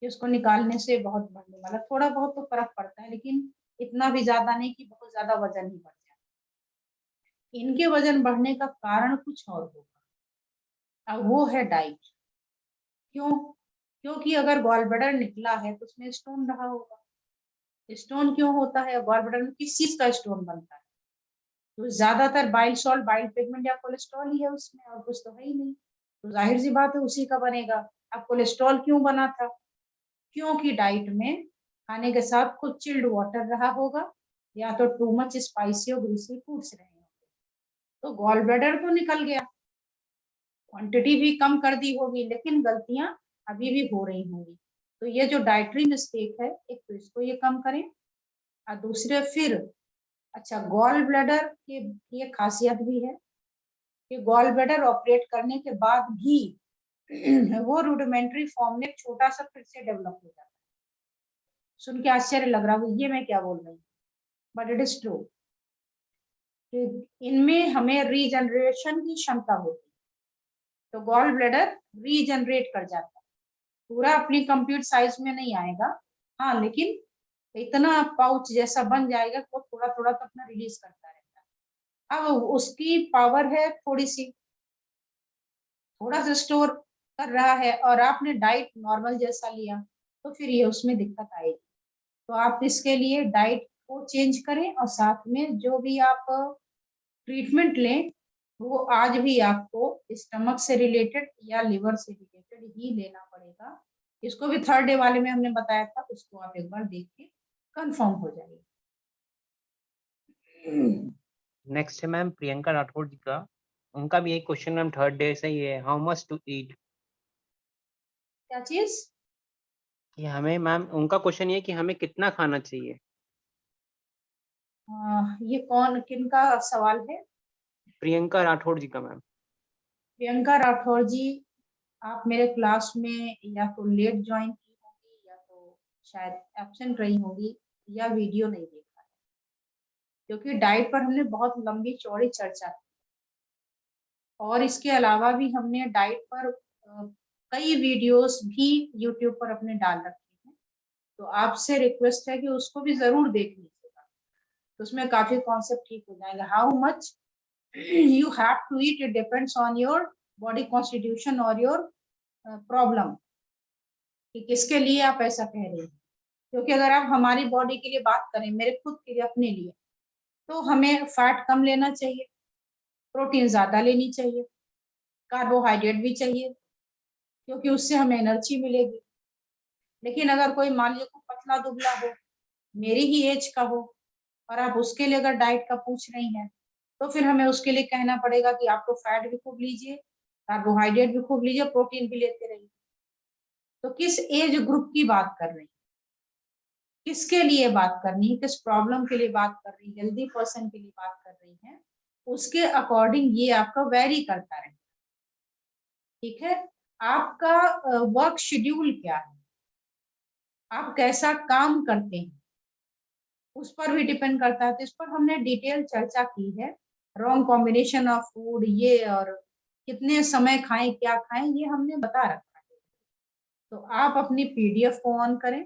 कि उसको निकालने से बहुत बढ़ने वाला, थोड़ा बहुत तो फर्क पड़ता है, लेकिन इतना भी ज्यादा नहीं कि बहुत ज्यादा वजन ही बढ़ जाए। इनके वजन बढ़ने का कारण कुछ और होगा, अब वो है डाइट। क्यों? क्योंकि अगर गॉल ब्लैडर निकला है तो उसमें स्टोन रहा होगा। स्टोन क्यों होता है? गॉल ब्लैडर में किस चीज का स्टोन बनता है? तो ज्यादातर बाइल सॉल्ट, बाइल पिगमेंट या कोलेस्ट्रॉल ही है उसमें, और कुछ तो है ही नहीं। तो जाहिर सी बात है उसी का बनेगा। अब कोलेस्ट्रॉल क्यों बना था? क्योंकि डाइट में खाने के साथ कुछ चिल्ड वाटर रहा होगा, या तो टू मच स्पाइसी और ग्रीसी फूड्स रहे होंगे। तो गॉल ब्लैडर तो निकल गया, क्वांटिटी भी कम कर दी होगी, लेकिन गलतियां अभी भी हो रही होंगी। तो ये जो डाइटरी मिस्टेक है, एक तो इसको ये कम करें, और दूसरे फिर अच्छा, गॉल ब्लैडर की ये खासियत भी है कि गॉल ब्लैडर ऑपरेट करने के बाद भी वो रूडिमेंट्री फॉर्म में छोटा सा फिर से डेवलप हो जाता है। सुन के आश्चर्य लग रहा है ये मैं क्या बोल रही हूँ, बट इट इज ट्रू कि इनमें हमें रीजनरेशन की क्षमता होती है। तो गॉल ब्लैडर रीजनरेट कर जाता है, पूरा अपनी कंप्लीट साइज में नहीं आएगा, हाँ, लेकिन इतना पाउच जैसा बन जाएगा कि वो थोड़ा थोड़ा तो अपना रिलीज करता रहता है। अब उसकी पावर है थोड़ी सी, थोड़ा सा स्टोर कर रहा है, और आपने डाइट नॉर्मल जैसा लिया तो फिर ये उसमें दिक्कत आएगी। तो आप इसके लिए डाइट को चेंज करें, और साथ में जो भी आप ट्रीटमेंट लें वो आज भी आपको स्टमक से रिलेटेड या लिवर से रिलेटेड ही लेना पड़ेगा। इसको भी थर्ड डे वाले में हमने बताया था, उसको आप एक बार देख के कंफर्म हो जाइए। नेक्स्ट है मैम प्रियंका राठौर जी का, उनका भी एक क्वेश्चन मैम थर्ड डे से ही है, हाउ मच टू ईट। क्या चीज? कि हमें मैम, उनका क्वेश्चन ये कि हमें कितना खाना चाहिए। ये कौन, किनका सवाल है? प्रियंका राठौर जी का मैम। प्रियंका राठौर जी, आप मेरे क्लास में या तो लेट ज्वाइन की होंगी, या तो शायद एब्सेंट रही होंगी, या वीडियो नहीं देखा है, क्योंकि डाइट पर हमने बहुत लंबी चौड़ी चर्चा की, और इसके अलावा भी हमने डाइट पर कई वीडियोस भी यूट्यूब पर अपने डाल रखे हैं। तो आपसे रिक्वेस्ट है कि उसको भी जरूर देख लीजिएगा, तो उसमें काफी कॉन्सेप्ट ठीक हो जाएगा। How much you have to eat, it depends on your body constitution और your प्रॉब्लम, कि किसके लिए आप ऐसा कह रहे हैं। क्योंकि अगर आप हमारी बॉडी के लिए बात करें, मेरे खुद के लिए, अपने लिए, तो हमें फैट कम लेना चाहिए, प्रोटीन ज्यादा लेनी चाहिए, कार्बोहाइड्रेट भी चाहिए, क्योंकि उससे हमें एनर्जी मिलेगी। लेकिन अगर कोई मान लीजिए को पतला दुबला हो, मेरी ही एज का हो, और आप उसके लिए अगर डाइट का पूछ रही हैं, तो फिर हमें उसके लिए कहना पड़ेगा कि आप तो फैट भी खूब लीजिए, कार्बोहाइड्रेट भी खूब लीजिए, प्रोटीन भी लेते रहिए। तो किस एज ग्रुप की बात कर रही है, किसके लिए बात करनी है, किस प्रॉब्लम के लिए बात कर रही है, हेल्दी पर्सन के लिए बात कर रही है, उसके अकॉर्डिंग ये आपका वेरी करता रहेगा। ठीक है? आपका वर्क शेड्यूल क्या है, आप कैसा काम करते हैं, उस पर भी डिपेंड करता है। तो इस पर हमने डिटेल चर्चा की है, रॉन्ग कॉम्बिनेशन ऑफ फूड ये, और कितने समय खाएं, क्या खाएं, ये हमने बता रखा है। तो आप अपनी पीडीएफ को ऑन करें,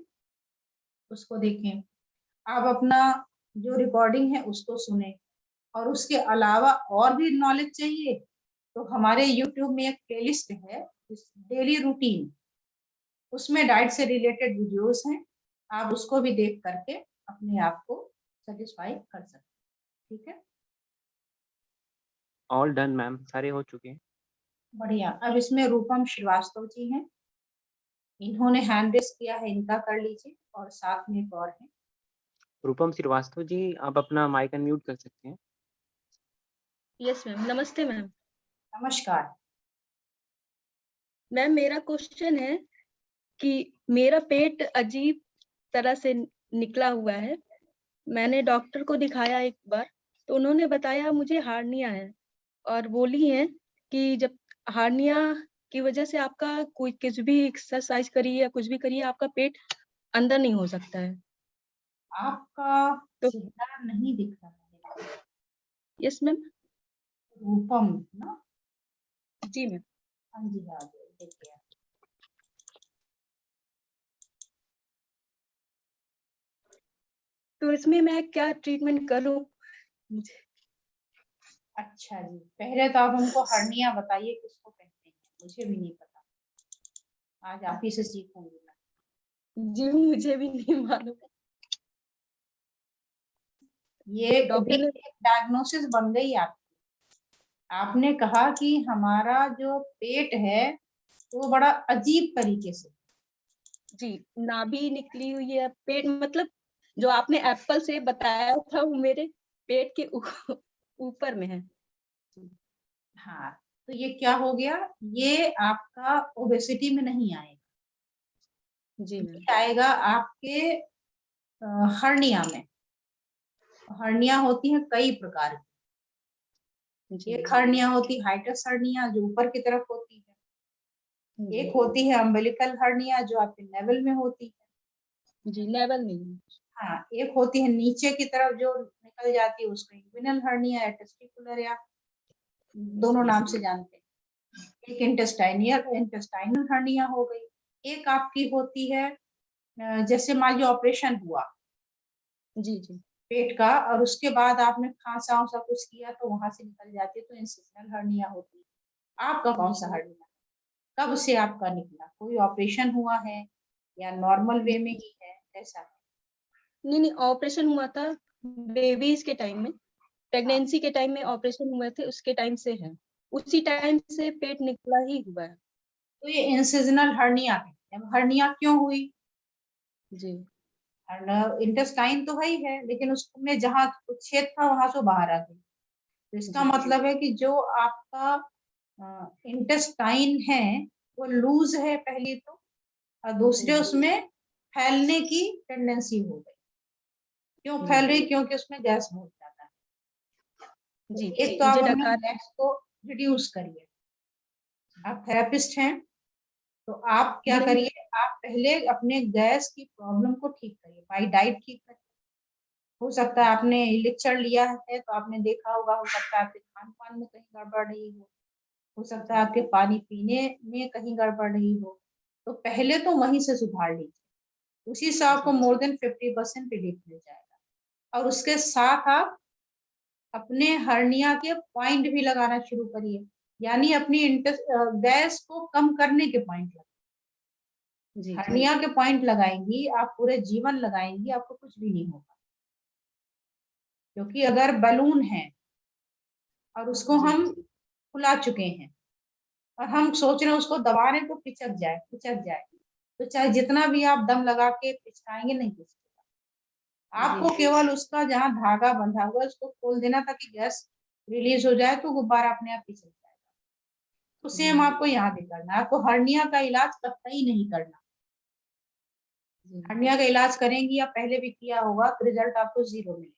उसको देखें, आप अपना जो रिकॉर्डिंग है उसको सुने, और उसके अलावा और भी नॉलेज चाहिए तो हमारे यूट्यूब में एक प्लेलिस्ट है डेली रूटीन, उसमें डाइट से रिलेटेड वीडियोस हैं, आप उसको भी देख करके अपने आप को सेटिस्फाई कर सकते हैं। ठीक है? ऑल डन मैम, सारे हो चुके हैं। बढ़िया। अब इसमें रूपम श्रीवास्तव जी हैं, इन्होंने हैंड रेस किया है, इनका कर लीजिए, और साथ में एक और है। रूपम श्रीवास्तव जी, आप अपना माइक अनम्यूट कर सकते हैं। यस मैम, नमस्ते मैम। नमस्कार। मैम मेरा क्वेश्चन है कि मेरा पेट अजीब तरह से निकला हुआ है। मैंने डॉक्टर को दिखाया एक बार, तो उन्होंने बताया मुझे हार्निया है, और बोली है कि जब हार्निया की वजह से आपका कोई कुछ भी एक्सरसाइज करिए या कुछ भी करिए, आपका पेट अंदर नहीं हो सकता है। आपका तो चेहरा नहीं दिख रहा है। Yes ma'am. रूपम ना? जी मैम। हाँ जी, हाँ जी, देखिए। तो इसमें मैं क्या ट्रीटमेंट करूं? अच्छा जी, पहले तो आप हमको हर्निया बताइए किसको कहते हैं, मुझे भी नहीं पता। आज आप ही से सीखूंगी मैं। जी मुझे भी नहीं मालूम। ये डॉक्टर ने डायग्नोसिस बन गई आपकी। आपने कहा कि हमारा जो पेट है वो बड़ा अजीब तरीके से, जी नाभि निकली हुई है, पेट मतलब जो आपने एप्पल से बताया था वो मेरे पेट के ऊपर में है। हाँ, तो ये क्या हो गया, ये आपका ओबेसिटी में नहीं आएगा, जी मैम। ये आएगा आपके हर्निया में। हर्निया होती है कई प्रकार की। जी एक हर्निया होती है हाइटस हर्निया जो ऊपर की तरफ होती है, जी एक होती है अम्बिलिकल हर्निया जो आपके नेवल में होती है। जी नेवल नहीं। हाँ, एक होती है नीचे की तरफ जो निकल जाती है उसको इंग्विनल हर्निया या टेस्टिकुलर या दोनों नाम से जानते हैं। एक इंटेस्टाइनल हर्निया हो गई। एक आपकी होती है जैसे मान लीजिए ऑपरेशन हुआ जी जी पेट का और उसके बाद आपने खांसा उसा कुछ किया तो वहां से निकल जाती है तो इंसिजनल हर्निया होती है। आपका कौन सा हर्निया, कब से आपका निकला, कोई ऑपरेशन हुआ है या नॉर्मल वे में ही है, ऐसा है? नहीं ऑपरेशन हुआ था बेबीज के टाइम में, प्रेगनेंसी के टाइम में ऑपरेशन हुए थे, उसके टाइम से है, उसी टाइम से पेट निकला ही हुआ है। तो ये इंसिजनल हर्निया है। हर्निया क्यों हुई, जी इंटेस्टाइन तो है ही है लेकिन उसमें जहाँ छेद था वहां से बाहर आ गई, तो इसका जी मतलब है कि जो आपका इंटेस्टाइन है वो लूज है पहली तो, और दूसरे उसमें फैलने की टेंडेंसी हो गई। क्यों फैल रही, क्योंकि उसमें गैस बहुत ज्यादा है। तो जी एक तो आप मुझे अपने डकार गैस को रिड्यूस करिए। आप थेरेपिस्ट हैं तो आप क्या नहीं करिए, आप पहले अपने गैस की प्रॉब्लम को ठीक करिए बाई डाइट ठीक करिए। हो सकता है आपने लेक्चर लिया है तो आपने देखा होगा, हो सकता है आपके खान पान में कहीं गड़बड़ रही हो सकता है आपके पानी पीने में कहीं गड़बड़ रही हो, तो पहले तो वहीं से सुधार लीजिए, उसी से आपको मोर देन 50% रिलीफ मिल जाएगा। और उसके साथ आप अपने हर्निया के पॉइंट भी लगाना शुरू करिए, यानी अपनी गैस को कम करने के पॉइंट लगाइए। हर्निया के पॉइंट लगाएंगी आप, पूरे जीवन लगाएंगी, आपको कुछ भी नहीं होगा। क्योंकि अगर बलून है और उसको हम फुला चुके हैं और हम सोच रहे हैं उसको दबा रहे तो पिचक जाए, तो चाहे जितना भी आप दम लगा के पिचकाएंगे नहीं पिचकेगा। आपको केवल उसका जहाँ धागा बंधा हुआ है उसको खोल देना ताकि गैस रिलीज हो जाए तो गुब्बारा अपने आप पिचक जाएगा। तो सेम आपको यहाँ भी करना है। आपको हर्निया का इलाज कतई नहीं करना। हर्निया का इलाज करेंगी या पहले भी किया होगा तो रिजल्ट आपको 0 मिलेगा।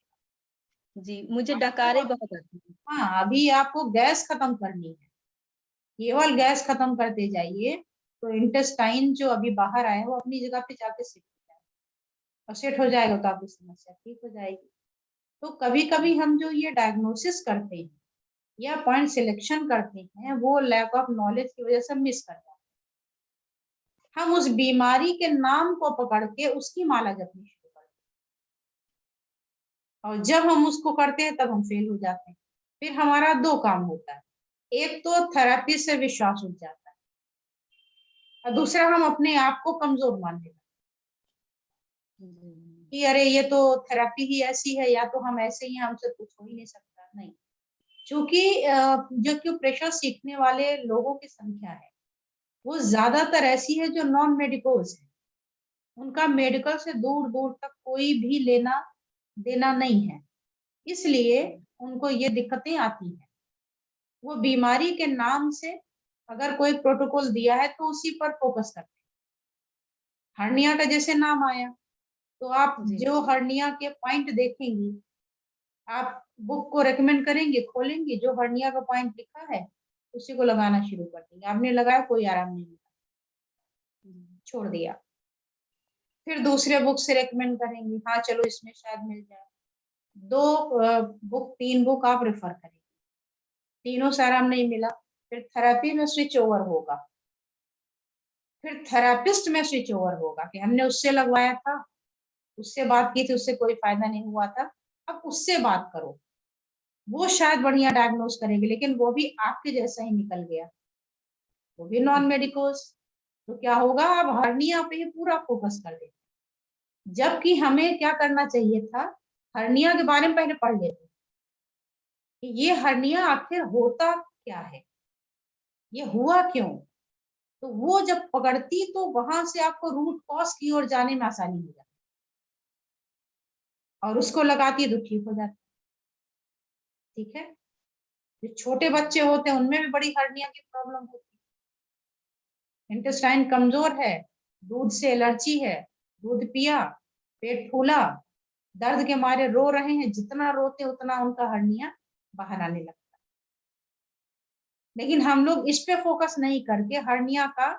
जी मुझे डकारे बहुत आती है। हाँ, अभी आपको गैस खत्म करनी है, केवल गैस खत्म करते जाइए तो इंटेस्टाइन जो अभी बाहर आया है वो अपनी जगह पे जाके सेट हो जाएगा, और सेट हो जाएगा तो आपकी समस्या ठीक हो जाएगी। तो कभी कभी हम जो ये डायग्नोसिस करते हैं या पॉइंट सिलेक्शन करते हैं वो लैक ऑफ नॉलेज की वजह से मिस कर जाते हैं। हम उस बीमारी के नाम को पकड़ के उसकी माला जपनी शुरू करते हैं, और जब हम उसको करते हैं तब हम फेल हो जाते हैं। फिर हमारा 2 काम होता है, एक तो थेरेपी से विश्वास उठ जाता है और दूसरा हम अपने आप को कमजोर मान लेते हैं कि अरे ये तो थेरेपी ही ऐसी है, या तो हम ऐसे ही, हमसे कुछ हो ही नहीं सकता। नहीं, क्योंकि जो प्रेशर सीखने वाले लोगों की संख्या है वो ज्यादातर ऐसी है जो नॉन मेडिकल्स है, उनका मेडिकल से दूर दूर तक कोई भी लेना देना नहीं है, इसलिए उनको ये दिक्कतें आती हैं। वो बीमारी के नाम से अगर कोई प्रोटोकॉल दिया है तो उसी पर फोकस करते हैं। हर्निया का जैसे नाम आया तो आप जो हर्निया के पॉइंट देखेंगी, आप बुक को रेकमेंड करेंगे, खोलेंगे, जो हर्निया का पॉइंट लिखा है उसी को लगाना शुरू कर देंगे। आपने लगाया, कोई आराम नहीं मिला, छोड़ दिया, फिर दूसरे बुक से रेकमेंड करेंगे, हाँ चलो इसमें शायद मिल जाए। 3 बुक आप रेफर करेंगे, तीनों से आराम नहीं मिला, फिर थेरेपी में स्विच ओवर होगा, फिर थेरेपिस्ट में स्विच ओवर होगा कि हमने उससे लगवाया था, उससे बात की थी, उससे कोई फायदा नहीं हुआ था, अब उससे बात करो, वो शायद बढ़िया डायग्नोस करेंगे, लेकिन वो भी आपके जैसा ही निकल गया, वो भी नॉन मेडिकोस। तो क्या होगा, आप हर्निया पे ही पूरा फोकस कर देते, जबकि हमें क्या करना चाहिए था, हर्निया के बारे में पहले पढ़ लेते कि ये हर्निया आखिर होता क्या है, ये हुआ क्यों। तो वो जब पकड़ती तो वहां से आपको रूट कॉज की ओर जाने में आसानी हो जाती और उसको लगाती है तो ठीक हो जाती। ठीक है, जो छोटे बच्चे होते हैं उनमें भी बड़ी हर्निया की प्रॉब्लम होती है, इंटेस्टाइन कमजोर है, दूध से एलर्जी है, दूध पिया, पेट फूला, दर्द के मारे रो रहे हैं, जितना रोते उतना उनका हर्निया बाहर आने लगता है। लेकिन हम लोग इस पे फोकस नहीं करके हर्निया का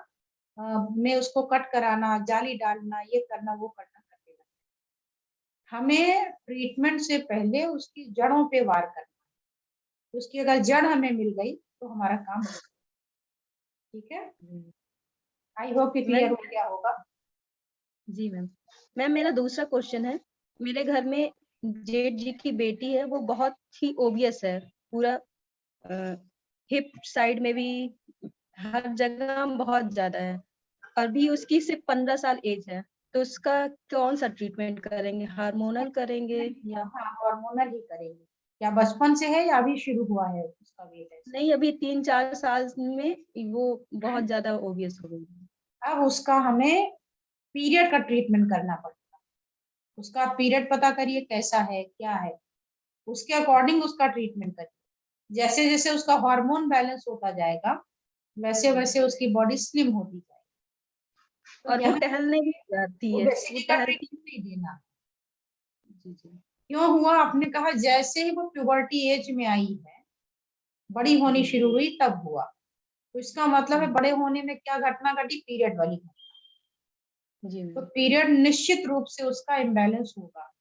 में उसको कट कराना, जाली डालना, ये करना वो करना करते लगते हैं। हमें ट्रीटमेंट से पहले उसकी जड़ों पे वार करना, उसकी अगर जड़ हमें मिल गई तो हमारा काम हो गया। ठीक है, आई होप कि क्लियर हो गया होगा। जी मैम। मैम मेरा दूसरा क्वेश्चन है, मेरे घर में जेठ जी की बेटी है, वो बहुत ही ओबियस है, पूरा हिप साइड में भी हर जगह बहुत ज्यादा है। अभी उसकी सिर्फ 15 साल एज है, तो उसका कौन सा ट्रीटमेंट करेंगे, हार्मोनल करेंगे या? हाँ, हार्मोनल ही करेंगे। क्या बचपन से है या अभी शुरू हुआ है उसका वेट? नहीं, अभी 3-4 साल में वो बहुत ज्यादा ओबियस हो गई। अब उसका हमें पीरियड का ट्रीटमेंट करना पड़ेगा। उसका पीरियड पता करिए कैसा है, क्या है, उसके अकॉर्डिंग उसका ट्रीटमेंट करिए। जैसे जैसे उसका हार्मोन बैलेंस होता जाएगा वैसे वैसे उसकी बॉडी स्लिम होती जाएगी। तो और वो यहाँ टहलने भी जाती है, वो ओबेसिटी का टहलती। ट्रीटमेंट नहीं देना। जी जी। क्यों हुआ, आपने कहा जैसे ही वो प्यूबर्टी एज में आई है, बड़ी होनी शुरू हुई तब हुआ, तो इसका मतलब है बड़े होने में क्या घटना घटी, पीरियड वाली घटना। जी तो मैम। पीरियड निश्चित रूप से उसका इम्बैलेंस होगा,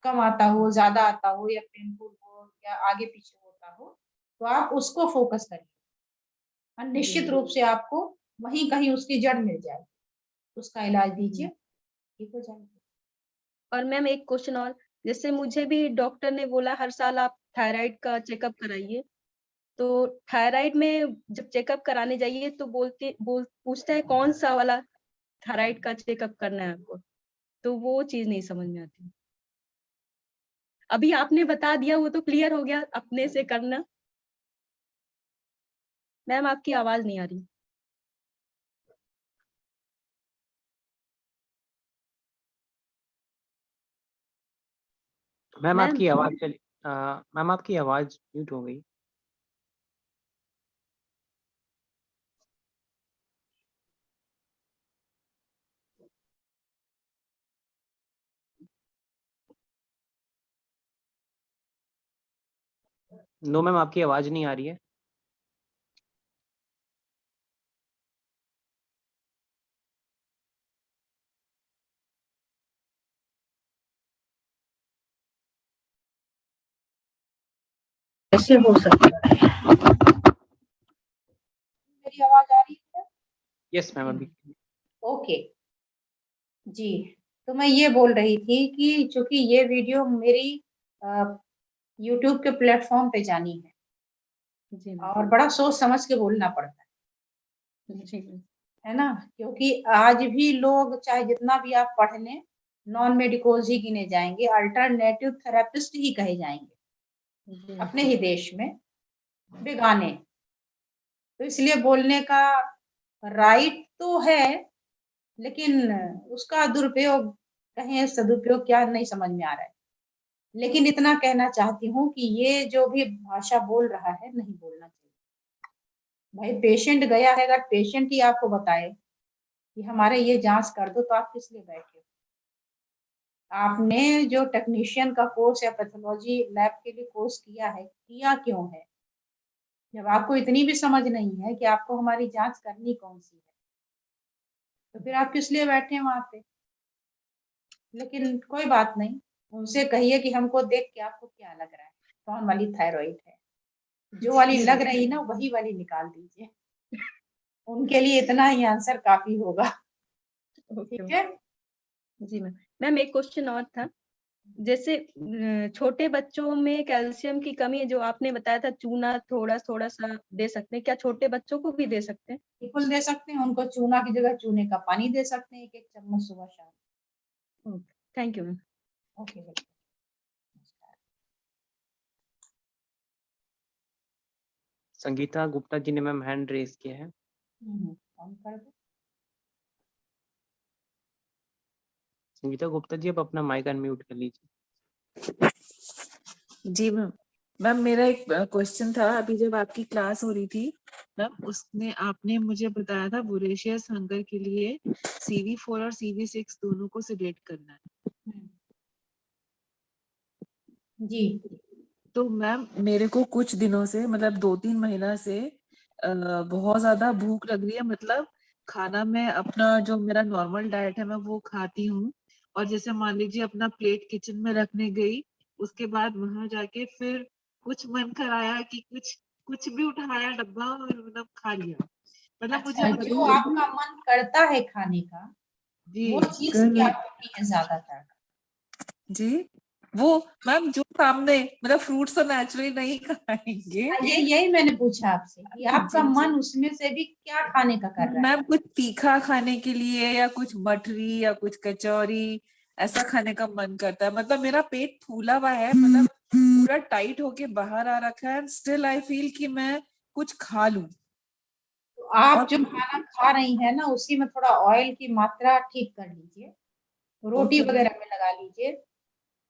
कम आता हो, ज्यादा आता हो, या पेनफुल हो, या आगे पीछे होता हो, तो आप उसको फोकस करिए और निश्चित रूप से आपको वहीं कहीं उसकी जड़ मिल जाएगी, उसका इलाज दीजिए, ठीक हो जाएगा। और मैम एक क्वेश्चन और, जैसे मुझे भी डॉक्टर ने बोला हर साल आप थायराइड का चेकअप कराइए, तो थायराइड में जब चेकअप कराने जाइए तो पूछता है कौन सा वाला थायराइड का चेकअप करना है आपको, तो वो चीज नहीं समझ में आती। अभी आपने बता दिया, वो तो क्लियर हो गया अपने से करना। मैम आपकी आवाज नहीं आ रही। मैम मैम आपकी आवाज चली, मैम आपकी आवाज म्यूट हो गई। नो मैम, आपकी आवाज नहीं आ रही है। कैसे हो सकता है? मेरी आवाज आ रही है? यस मैम, अभी। ओके जी, तो मैं ये बोल रही थी कि चूंकि ये वीडियो मेरी यूट्यूब के प्लेटफॉर्म पे जानी है जी और बड़ा सोच समझ के बोलना पड़ता जी है ना, क्योंकि आज भी लोग चाहे जितना भी आप पढ़ लें, नॉन मेडिकोज ही गिने जाएंगे, अल्टरनेटिव थेरेपिस्ट ही कहे जाएंगे अपने ही देश में, बेगाने। तो इसलिए बोलने का राइट तो है, लेकिन उसका दुरुपयोग कहें सदुपयोग क्या नहीं समझ में आ रहा है। लेकिन इतना कहना चाहती हूँ कि ये जो भी भाषा बोल रहा है नहीं बोलना चाहिए। भाई पेशेंट गया है, अगर पेशेंट ही आपको बताए कि हमारे ये जांच कर दो, तो आप किस लिए बैठे? आपने जो टेक्नीशियन का कोर्स या पैथोलॉजी लैब के लिए कोर्स किया है, किया क्यों है? जब आपको इतनी भी समझ नहीं है कि आपको हमारी जांच करनी कौन सी है, तो फिर आप किस लिए बैठे वहां पे? लेकिन कोई बात नहीं, उनसे कहिए कि हमको देख के आपको क्या लग रहा है, कौन वाली थायराइड है, जो वाली लग रही ना वही वाली निकाल दीजिए। उनके लिए इतना ही आंसर काफी होगा। ठीक है जी मैम। मैम एक क्वेश्चन और था, जैसे छोटे बच्चों में कैल्शियम की कमी है, जो आपने बताया था चूना थोड़ा थोड़ा सा दे सकते हैं, क्या छोटे बच्चों को भी दे सकते हैं? बिल्कुल दे सकते हैं, उनको चूना की जगह चूने का पानी दे सकते हैं, 1-1 चम्मच सुबह शाम। Thank you ma'am. Okay welcome. Sangeeta Gupta ji ने मैम हैंड रेज किया है। ऑन कर दो। संगीता गुप्ता जी आप अपना माइक अनम्यूट कर लीजिए। जी मैम। मैम मेरा एक क्वेश्चन था, अभी जब आपकी क्लास हो रही थी मैम, उसमें आपने मुझे बताया था वोरेशियस हंगर के लिए CV4 और CV6 दोनों को सेडेट करना है। जी। तो मैम मेरे को कुछ दिनों से मतलब 2-3 महीना से बहुत ज्यादा भूख लग रही है, मतलब खाना मैं अपना जो मेरा नॉर्मल डाइट है मैं वो खाती हूँ, और जैसे मान लीजिए अपना प्लेट किचन में रखने गई, उसके बाद वहां जाके फिर कुछ मन कराया कि कुछ कुछ भी उठाया डब्बा और मतलब खा लिया, मतलब मुझे अच्छा, जो आपका मन करता है खाने का, जी वो चीज क्या होती है ज्यादातर? जी वो मैम जो सामने मतलब फ्रूट्स तो नेचुरली नहीं खाएंगे। यही मैंने पूछा आपसे कि आपका जी, मन उसमें से भी क्या खाने का कर रहा है? मैम कुछ तीखा खाने के लिए या कुछ मठरी या कुछ कचौरी ऐसा खाने का मन करता है, मतलब मेरा पेट फूला हुआ है, मतलब पूरा टाइट होके बाहर आ रखा है, स्टिल आई फील कि मैं कुछ खा लूं। तो आप और जो खाना खा रही हैं ना, उसी में थोड़ा ऑयल की मात्रा ठीक कर लीजिए, रोटी ओके वगैरह में लगा लीजिए,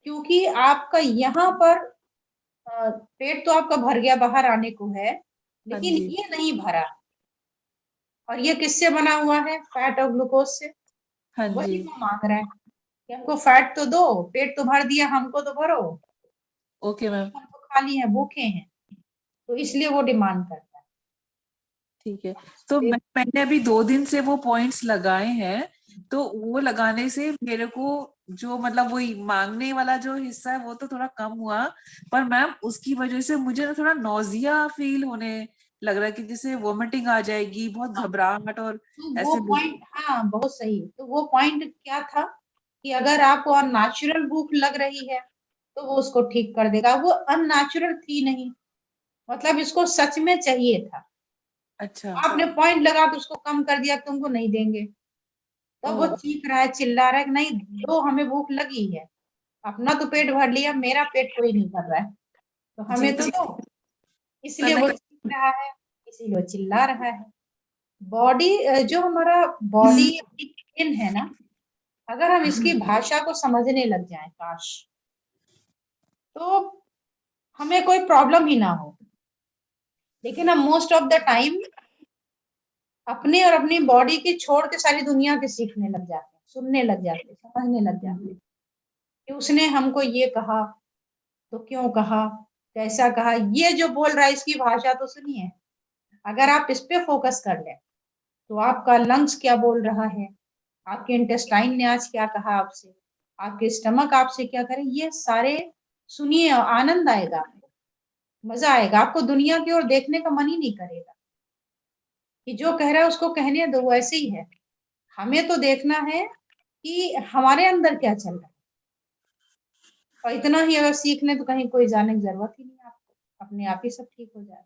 क्योंकि आपका यहाँ पर पेट तो आपका भर गया, बाहर आने को है, हाँ लेकिन जी, ये नहीं भरा। और ये किससे बना हुआ है? फैट और ग्लूकोज से। हाँ जी, वही वो मांग रहा है कि हमको फैट तो दो, पेट तो भर दिया, हमको तो भरो, ओके मैम, हमको खाली है, भूखे हैं, तो इसलिए वो डिमांड करता है। ठीक है। तो मैंने अभी 2 दिन से वो पॉइंट्स लगाए हैं, तो वो लगाने से मेरे को जो मतलब वही मांगने वाला जो हिस्सा है वो तो थोड़ा कम हुआ, पर मैम उसकी वजह से मुझे ना थोड़ा नौजिया फील होने लग रहा है कि जैसे वोमिटिंग आ जाएगी, बहुत घबराहट और तो वो ऐसे पॉइंट, हाँ बहुत सही। तो वो पॉइंट क्या था कि अगर आपको अननेचुरल भूख लग रही है तो वो उसको ठीक कर देगा। वो अननेचुरल थी नहीं, मतलब इसको सच में चाहिए था। अच्छा, आपने पॉइंट लगा तो उसको कम कर दिया, तुमको नहीं देंगे, तो वो ओ चीख रहा है, चिल्ला रहा है कि नहीं दो, हमें भूख लगी है, अपना तो पेट भर लिया, मेरा पेट कोई नहीं भर रहा है, तो जी हमें तो जी, दो। इसलिए वो कनेक्ट, चीख रहा है, इसीलिए वो चिल्ला रहा है। बॉडी, जो हमारा बॉडी स्किन है ना, अगर हम इसकी भाषा को समझने लग जाएं काश, तो हमें कोई प्रॉब्लम ही ना हो। लेकिन हम मोस्ट ऑफ द टाइम अपने और अपनी बॉडी की छोड़ के सारी दुनिया के सीखने लग जाते हैं, सुनने लग जाते हैं, समझने लग जाते हैं कि उसने हमको ये कहा तो क्यों कहा, कैसा कहा, ये जो बोल रहा है इसकी भाषा तो सुनिए। अगर आप इस पे फोकस कर लें तो आपका लंग्स क्या बोल रहा है, आपके इंटेस्टाइन ने आज क्या कहा आपसे, आपके स्टमक आपसे क्या करे, ये सारे सुनिए, आनंद आएगा, मजा आएगा, आपको दुनिया की ओर देखने का मन ही नहीं करेगा कि जो कह रहा है उसको कहने दो, वो ऐसे ही है। हमें तो देखना है कि हमारे अंदर क्या चल रहा है, और इतना ही अगर सीख लें तो कहीं कोई जाने की जरूरत ही नहीं, आपको अपने आप ही सब ठीक हो जाए।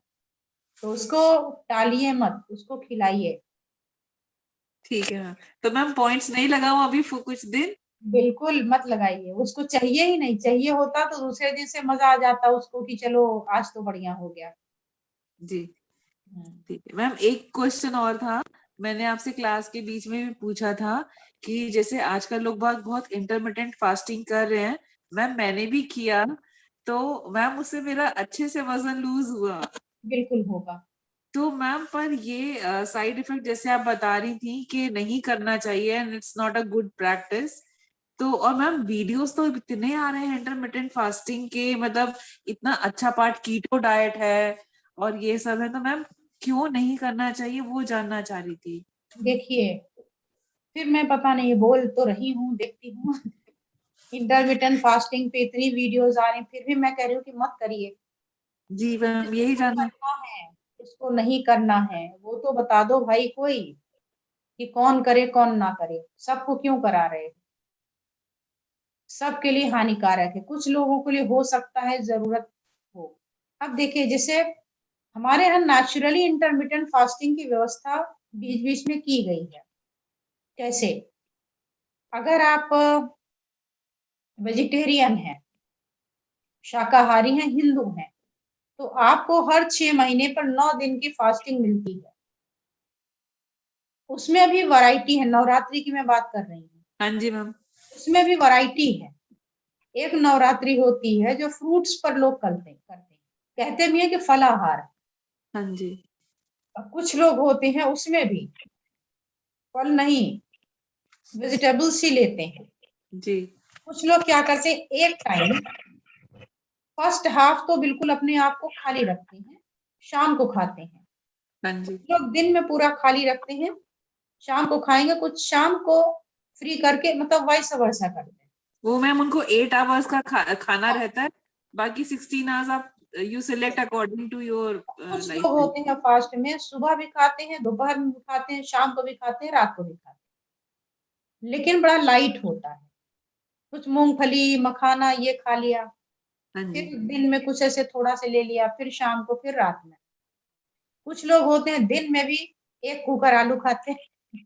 तो उसको टालिए मत, उसको खिलाइए। ठीक है मैम। तो मैम पॉइंट्स नहीं लगाऊं अभी कुछ दिन? बिल्कुल मत लगाइए, उसको चाहिए ही नहीं, चाहिए होता तो दूसरे दिन से मजा आ जाता उसको कि चलो आज तो बढ़िया हो गया। जी ठीक है मैम, एक क्वेश्चन और था, मैंने आपसे क्लास के बीच में भी पूछा था कि जैसे आजकल लोग बहुत इंटरमिटेंट फास्टिंग कर रहे हैं, मैम मैंने भी किया, तो मैम उससे मेरा अच्छे से वजन लूज हुआ। बिल्कुल होगा। तो मैम पर ये साइड इफेक्ट जैसे आप बता रही थी कि नहीं करना चाहिए and it's not a good practice, तो और मैम वीडियोस तो इतने आ रहे हैं इंटरमिटेंट फास्टिंग के, मतलब इतना अच्छा पार्ट कीटो डाइट है और ये सब है, तो मैम क्यों नहीं करना चाहिए वो जानना चाह रही थी। देखिए, फिर मैं पता नहीं बोल तो रही हूँ, देखती हूँ इंटरमिटेंट फास्टिंग पे इतनी वीडियोस आ रही हैं, फिर भी मैं कह रही हूँ कि मत करिए। जी मैम यही जिसको जानना। करना है, उसको नहीं करना है, वो तो बता दो भाई कोई, कि कौन करे कौन ना करे, सबको क्यों करा रहे हो? सबके लिए हानिकारक है, कुछ लोगों के लिए हो सकता है जरूरत हो। अब देखिए, जैसे हमारे यहाँ नेचुरली इंटरमिटेंट फास्टिंग की व्यवस्था बीच बीच में की गई है। कैसे? अगर आप वेजिटेरियन हैं, शाकाहारी हैं, हिंदू हैं, तो आपको हर 6 महीने पर 9 दिन की फास्टिंग मिलती है। उसमें भी वैरायटी है, नवरात्रि की मैं बात कर रही हूँ। हाँ जी मैम। उसमें भी वैरायटी है। एक नवरात्रि होती है जो फ्रूट्स पर लोग करते हैं, कहते भी है कि फलाहार। हाँ जी। अब कुछ लोग होते हैं उसमें भी फल नहीं, वेजिटेबल्स ही लेते हैं। जी। कुछ लोग क्या करते हैं, एक टाइम फर्स्ट हाफ तो बिल्कुल अपने आप को खाली रखते हैं, शाम को खाते हैं। हाँ जी। कुछ लोग दिन में पूरा खाली रखते हैं, शाम को खाएंगे, कुछ शाम को फ्री करके, मतलब वाइस वर्सा करते हैं। वो मैम उनको 8 आवर्स का खाना रहता है, बाकी 16 आवर्स आप you select according to your कुछ लाइफ। लोग होते हैं फास्ट में, सुबह भी खाते हैं, दोपहर में भी खाते हैं, शाम को भी खाते हैं, रात को भी खाते हैं, लेकिन बड़ा लाइट होता है। कुछ मूंगफली, मखाना ये खा लिया, हाँ जी। फिर दिन में कुछ ऐसे थोड़ा से ले लिया, फिर शाम को, फिर रात में। कुछ लोग होते हैं दिन में भी 1 कुकर आलू खाते हैं,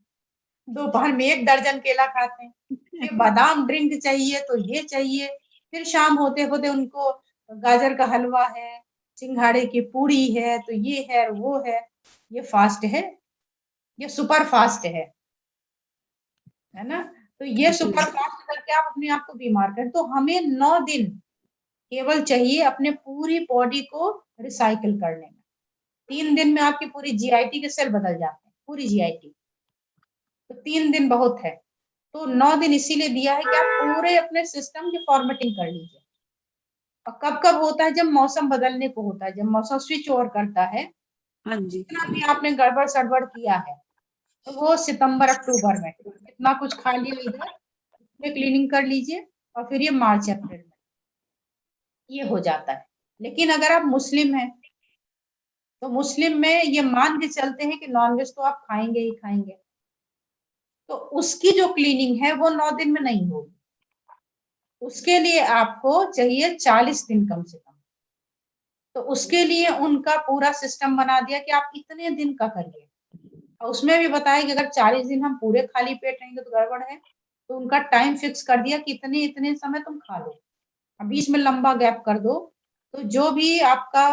दोपहर में 1 दर्जन केला खाते हैं, फिर बादाम ड्रिंक चाहिए तो ये चाहिए, फिर शाम होते होते उनको गाजर का हलवा है, सिंघाड़े की पूड़ी है, तो ये है वो है। ये फास्ट है, ये सुपर फास्ट है ना? तो ये सुपर फास्ट करके आप अपने आप को बीमार करें। तो हमें 9 दिन केवल चाहिए अपने पूरी बॉडी को रिसाइकिल करने में। 3 दिन में आपकी पूरी जीआईटी के सेल बदल जाते हैं, पूरी जीआईटी। तो 3 दिन बहुत है। तो 9 दिन इसीलिए दिया है कि आप पूरे अपने सिस्टम की फॉर्मेटिंग कर लीजिए। और कब कब होता है, जब मौसम बदलने को होता है, जब मौसम स्विच ओवर करता है, हाँ जी। जितना भी आपने गड़बड़ सड़बड़ किया है, तो वो सितंबर अक्टूबर में इतना कुछ खा लिया, इधर में क्लीनिंग कर लीजिए, और फिर ये मार्च अप्रैल में ये हो जाता है। लेकिन अगर आप मुस्लिम हैं, तो मुस्लिम में ये मान के चलते हैं कि नॉनवेज तो आप खाएंगे ही खाएंगे, तो उसकी जो क्लीनिंग है वो 9 दिन में नहीं होगी। उसके लिए आपको चाहिए 40 दिन कम से कम। तो उसके लिए उनका पूरा सिस्टम बना दिया कि आप इतने दिन का करिए, और उसमें भी बताया कि अगर 40 दिन हम पूरे खाली पेट रहेंगे तो गड़बड़ है। तो उनका टाइम फिक्स कर दिया कि इतने इतने समय तुम खा लो, अब बीच में लंबा गैप कर दो, तो जो भी आपका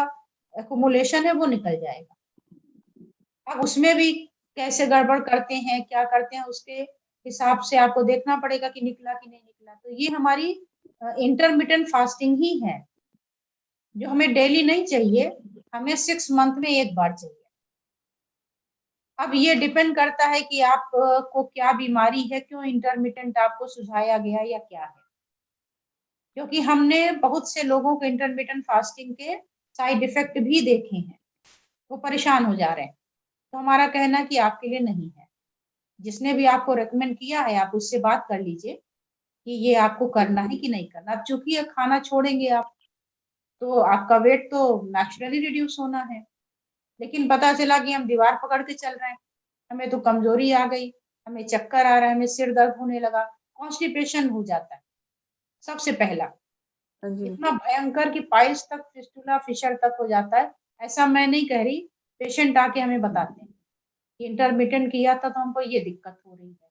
एकुमुलेशन है वो निकल जाएगा। अब उसमें भी कैसे गड़बड़ करते हैं, क्या करते हैं, उसके हिसाब से आपको देखना पड़ेगा कि निकला कि नहीं निकला। तो ये हमारी इंटरमिटेंट फास्टिंग ही है, जो हमें डेली नहीं चाहिए, हमें 6 मंथ में एक बार चाहिए। अब ये डिपेंड करता है कि आप को क्या बीमारी है, क्यों इंटरमिटेंट आपको सुझाया गया या क्या है। क्योंकि हमने बहुत से लोगों को इंटरमिटेंट फास्टिंग के साइड इफेक्ट भी देखे हैं, वो परेशान हो जा रहे हैं। तो हमारा कहना कि आपके लिए नहीं है। जिसने भी आपको रेकमेंड किया है, आप उससे बात कर लीजिए कि ये आपको करना है कि नहीं करना। अब चूंकि ये खाना छोड़ेंगे आप, तो आपका वेट तो नेचुरली रिड्यूस होना है, लेकिन पता चला कि हम दीवार पकड़ के चल रहे हैं, हमें तो कमजोरी आ गई, हमें चक्कर आ रहा है, हमें सिर दर्द होने लगा, कॉन्स्टिपेशन हो जाता है सबसे पहला। इतना भयंकर कि पाइल्स तक, फिस्टुला, फिशर तक हो जाता है। ऐसा मैं नहीं कह रही, पेशेंट आके हमें बताते हैं कि इंटरमिटेंट किया था तो हमको ये दिक्कत हो रही है।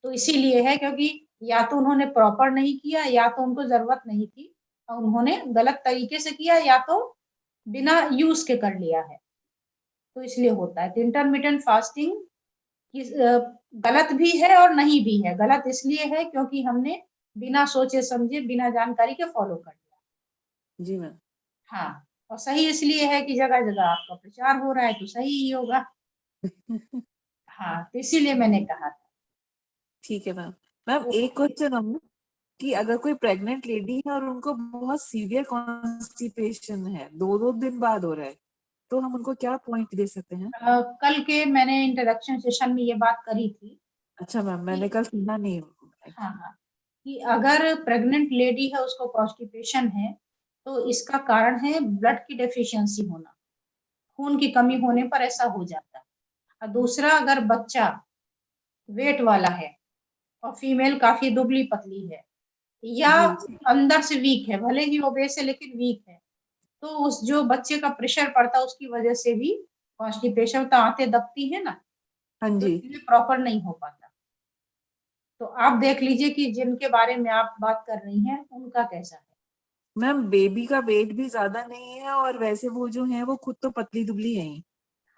तो इसीलिए है क्योंकि या तो उन्होंने प्रॉपर नहीं किया, या तो उनको जरूरत नहीं थी और उन्होंने गलत तरीके से किया, या तो बिना यूज के कर लिया है, तो इसलिए होता है। तो इंटरमिटेंट फास्टिंग गलत भी है और नहीं भी है। गलत इसलिए है क्योंकि हमने बिना सोचे समझे, बिना जानकारी के फॉलो कर लिया। जी मैम। हाँ, और सही इसलिए है कि जगह जगह आपका प्रचार हो रहा है, तो सही ही होगा। हाँ, तो इसीलिए मैंने कहा था। ठीक है मैम। मैम एक क्वेश्चन हम, कि अगर कोई प्रेग्नेंट लेडी है और उनको बहुत सीवियर कॉन्स्टिपेशन है, 2-2 दिन बाद हो रहा है, तो हम उनको क्या पॉइंट दे सकते हैं? कल के मैंने इंट्रोडक्शन सेशन में ये बात करी थी। अच्छा मैम, मैंने कल सुना नहीं। हाँ हाँ, कि अगर प्रेग्नेंट लेडी है, उसको कॉन्स्टिपेशन है, तो इसका कारण है ब्लड की डेफिशिएंसी होना, खून की कमी होने पर ऐसा हो जाता है। और दूसरा, अगर बच्चा वेट वाला है और फीमेल काफी दुबली पतली है, या जी अंदर से वीक है, भले ही ओबेस है लेकिन वीक है, तो उस जो बच्चे का प्रेशर पड़ता है उसकी वजह से भी कॉन्स्टिपेशन, तो आंतें दबती है ना, हाँ तो जी इसलिए प्रॉपर नहीं हो पाता। तो आप देख लीजिए कि जिनके बारे में आप बात कर रही हैं उनका कैसा है। मैम, बेबी का वेट भी ज्यादा नहीं है और वैसे वो जो है वो खुद तो पतली दुबली है ही,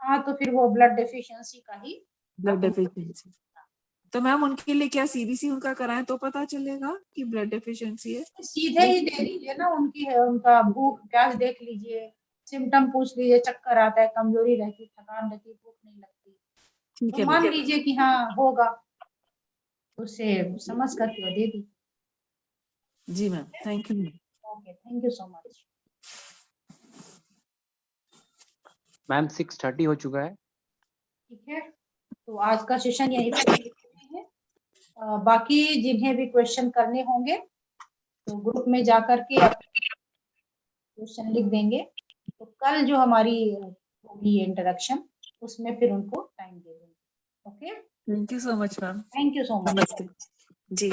हाँ, तो फिर वो ब्लड डेफिशिएंसी का ही ब्लड आप डेफिशिएंसी। तो मैम उनके लिए क्या सीबीसी उनका कराएं तो पता चलेगा कि ब्लड डेफिशिएंसी है? सीधे ही दे दीजिए ना, उनकी है, उनका भूख प्यास देख लीजिए, सिम्टम पूछ लीजिए, चक्कर आता है, कमजोरी रहती, थकान रहती, भूख नहीं लगती, ठीक तो है मान मैम। लीजिए कि हाँ होगा, उसे समझ करके वो दे दी। जी ma'am, thank you ma'am. Okay, thank you so much. Ma'am 6:30 हो चुका है। ठीक है, तो आज का सेशन यहीं पर खत्म करते हैं। बाकी जिन्हें भी क्वेश्चन करने होंगे तो ग्रुप में जाकर के क्वेश्चन लिख देंगे, तो कल जो हमारी होगी इंटरेक्शन उसमें फिर उनको टाइम दे देंगे। Okay, thank you so much ma'am. Thank you so much. नमस्ते जी।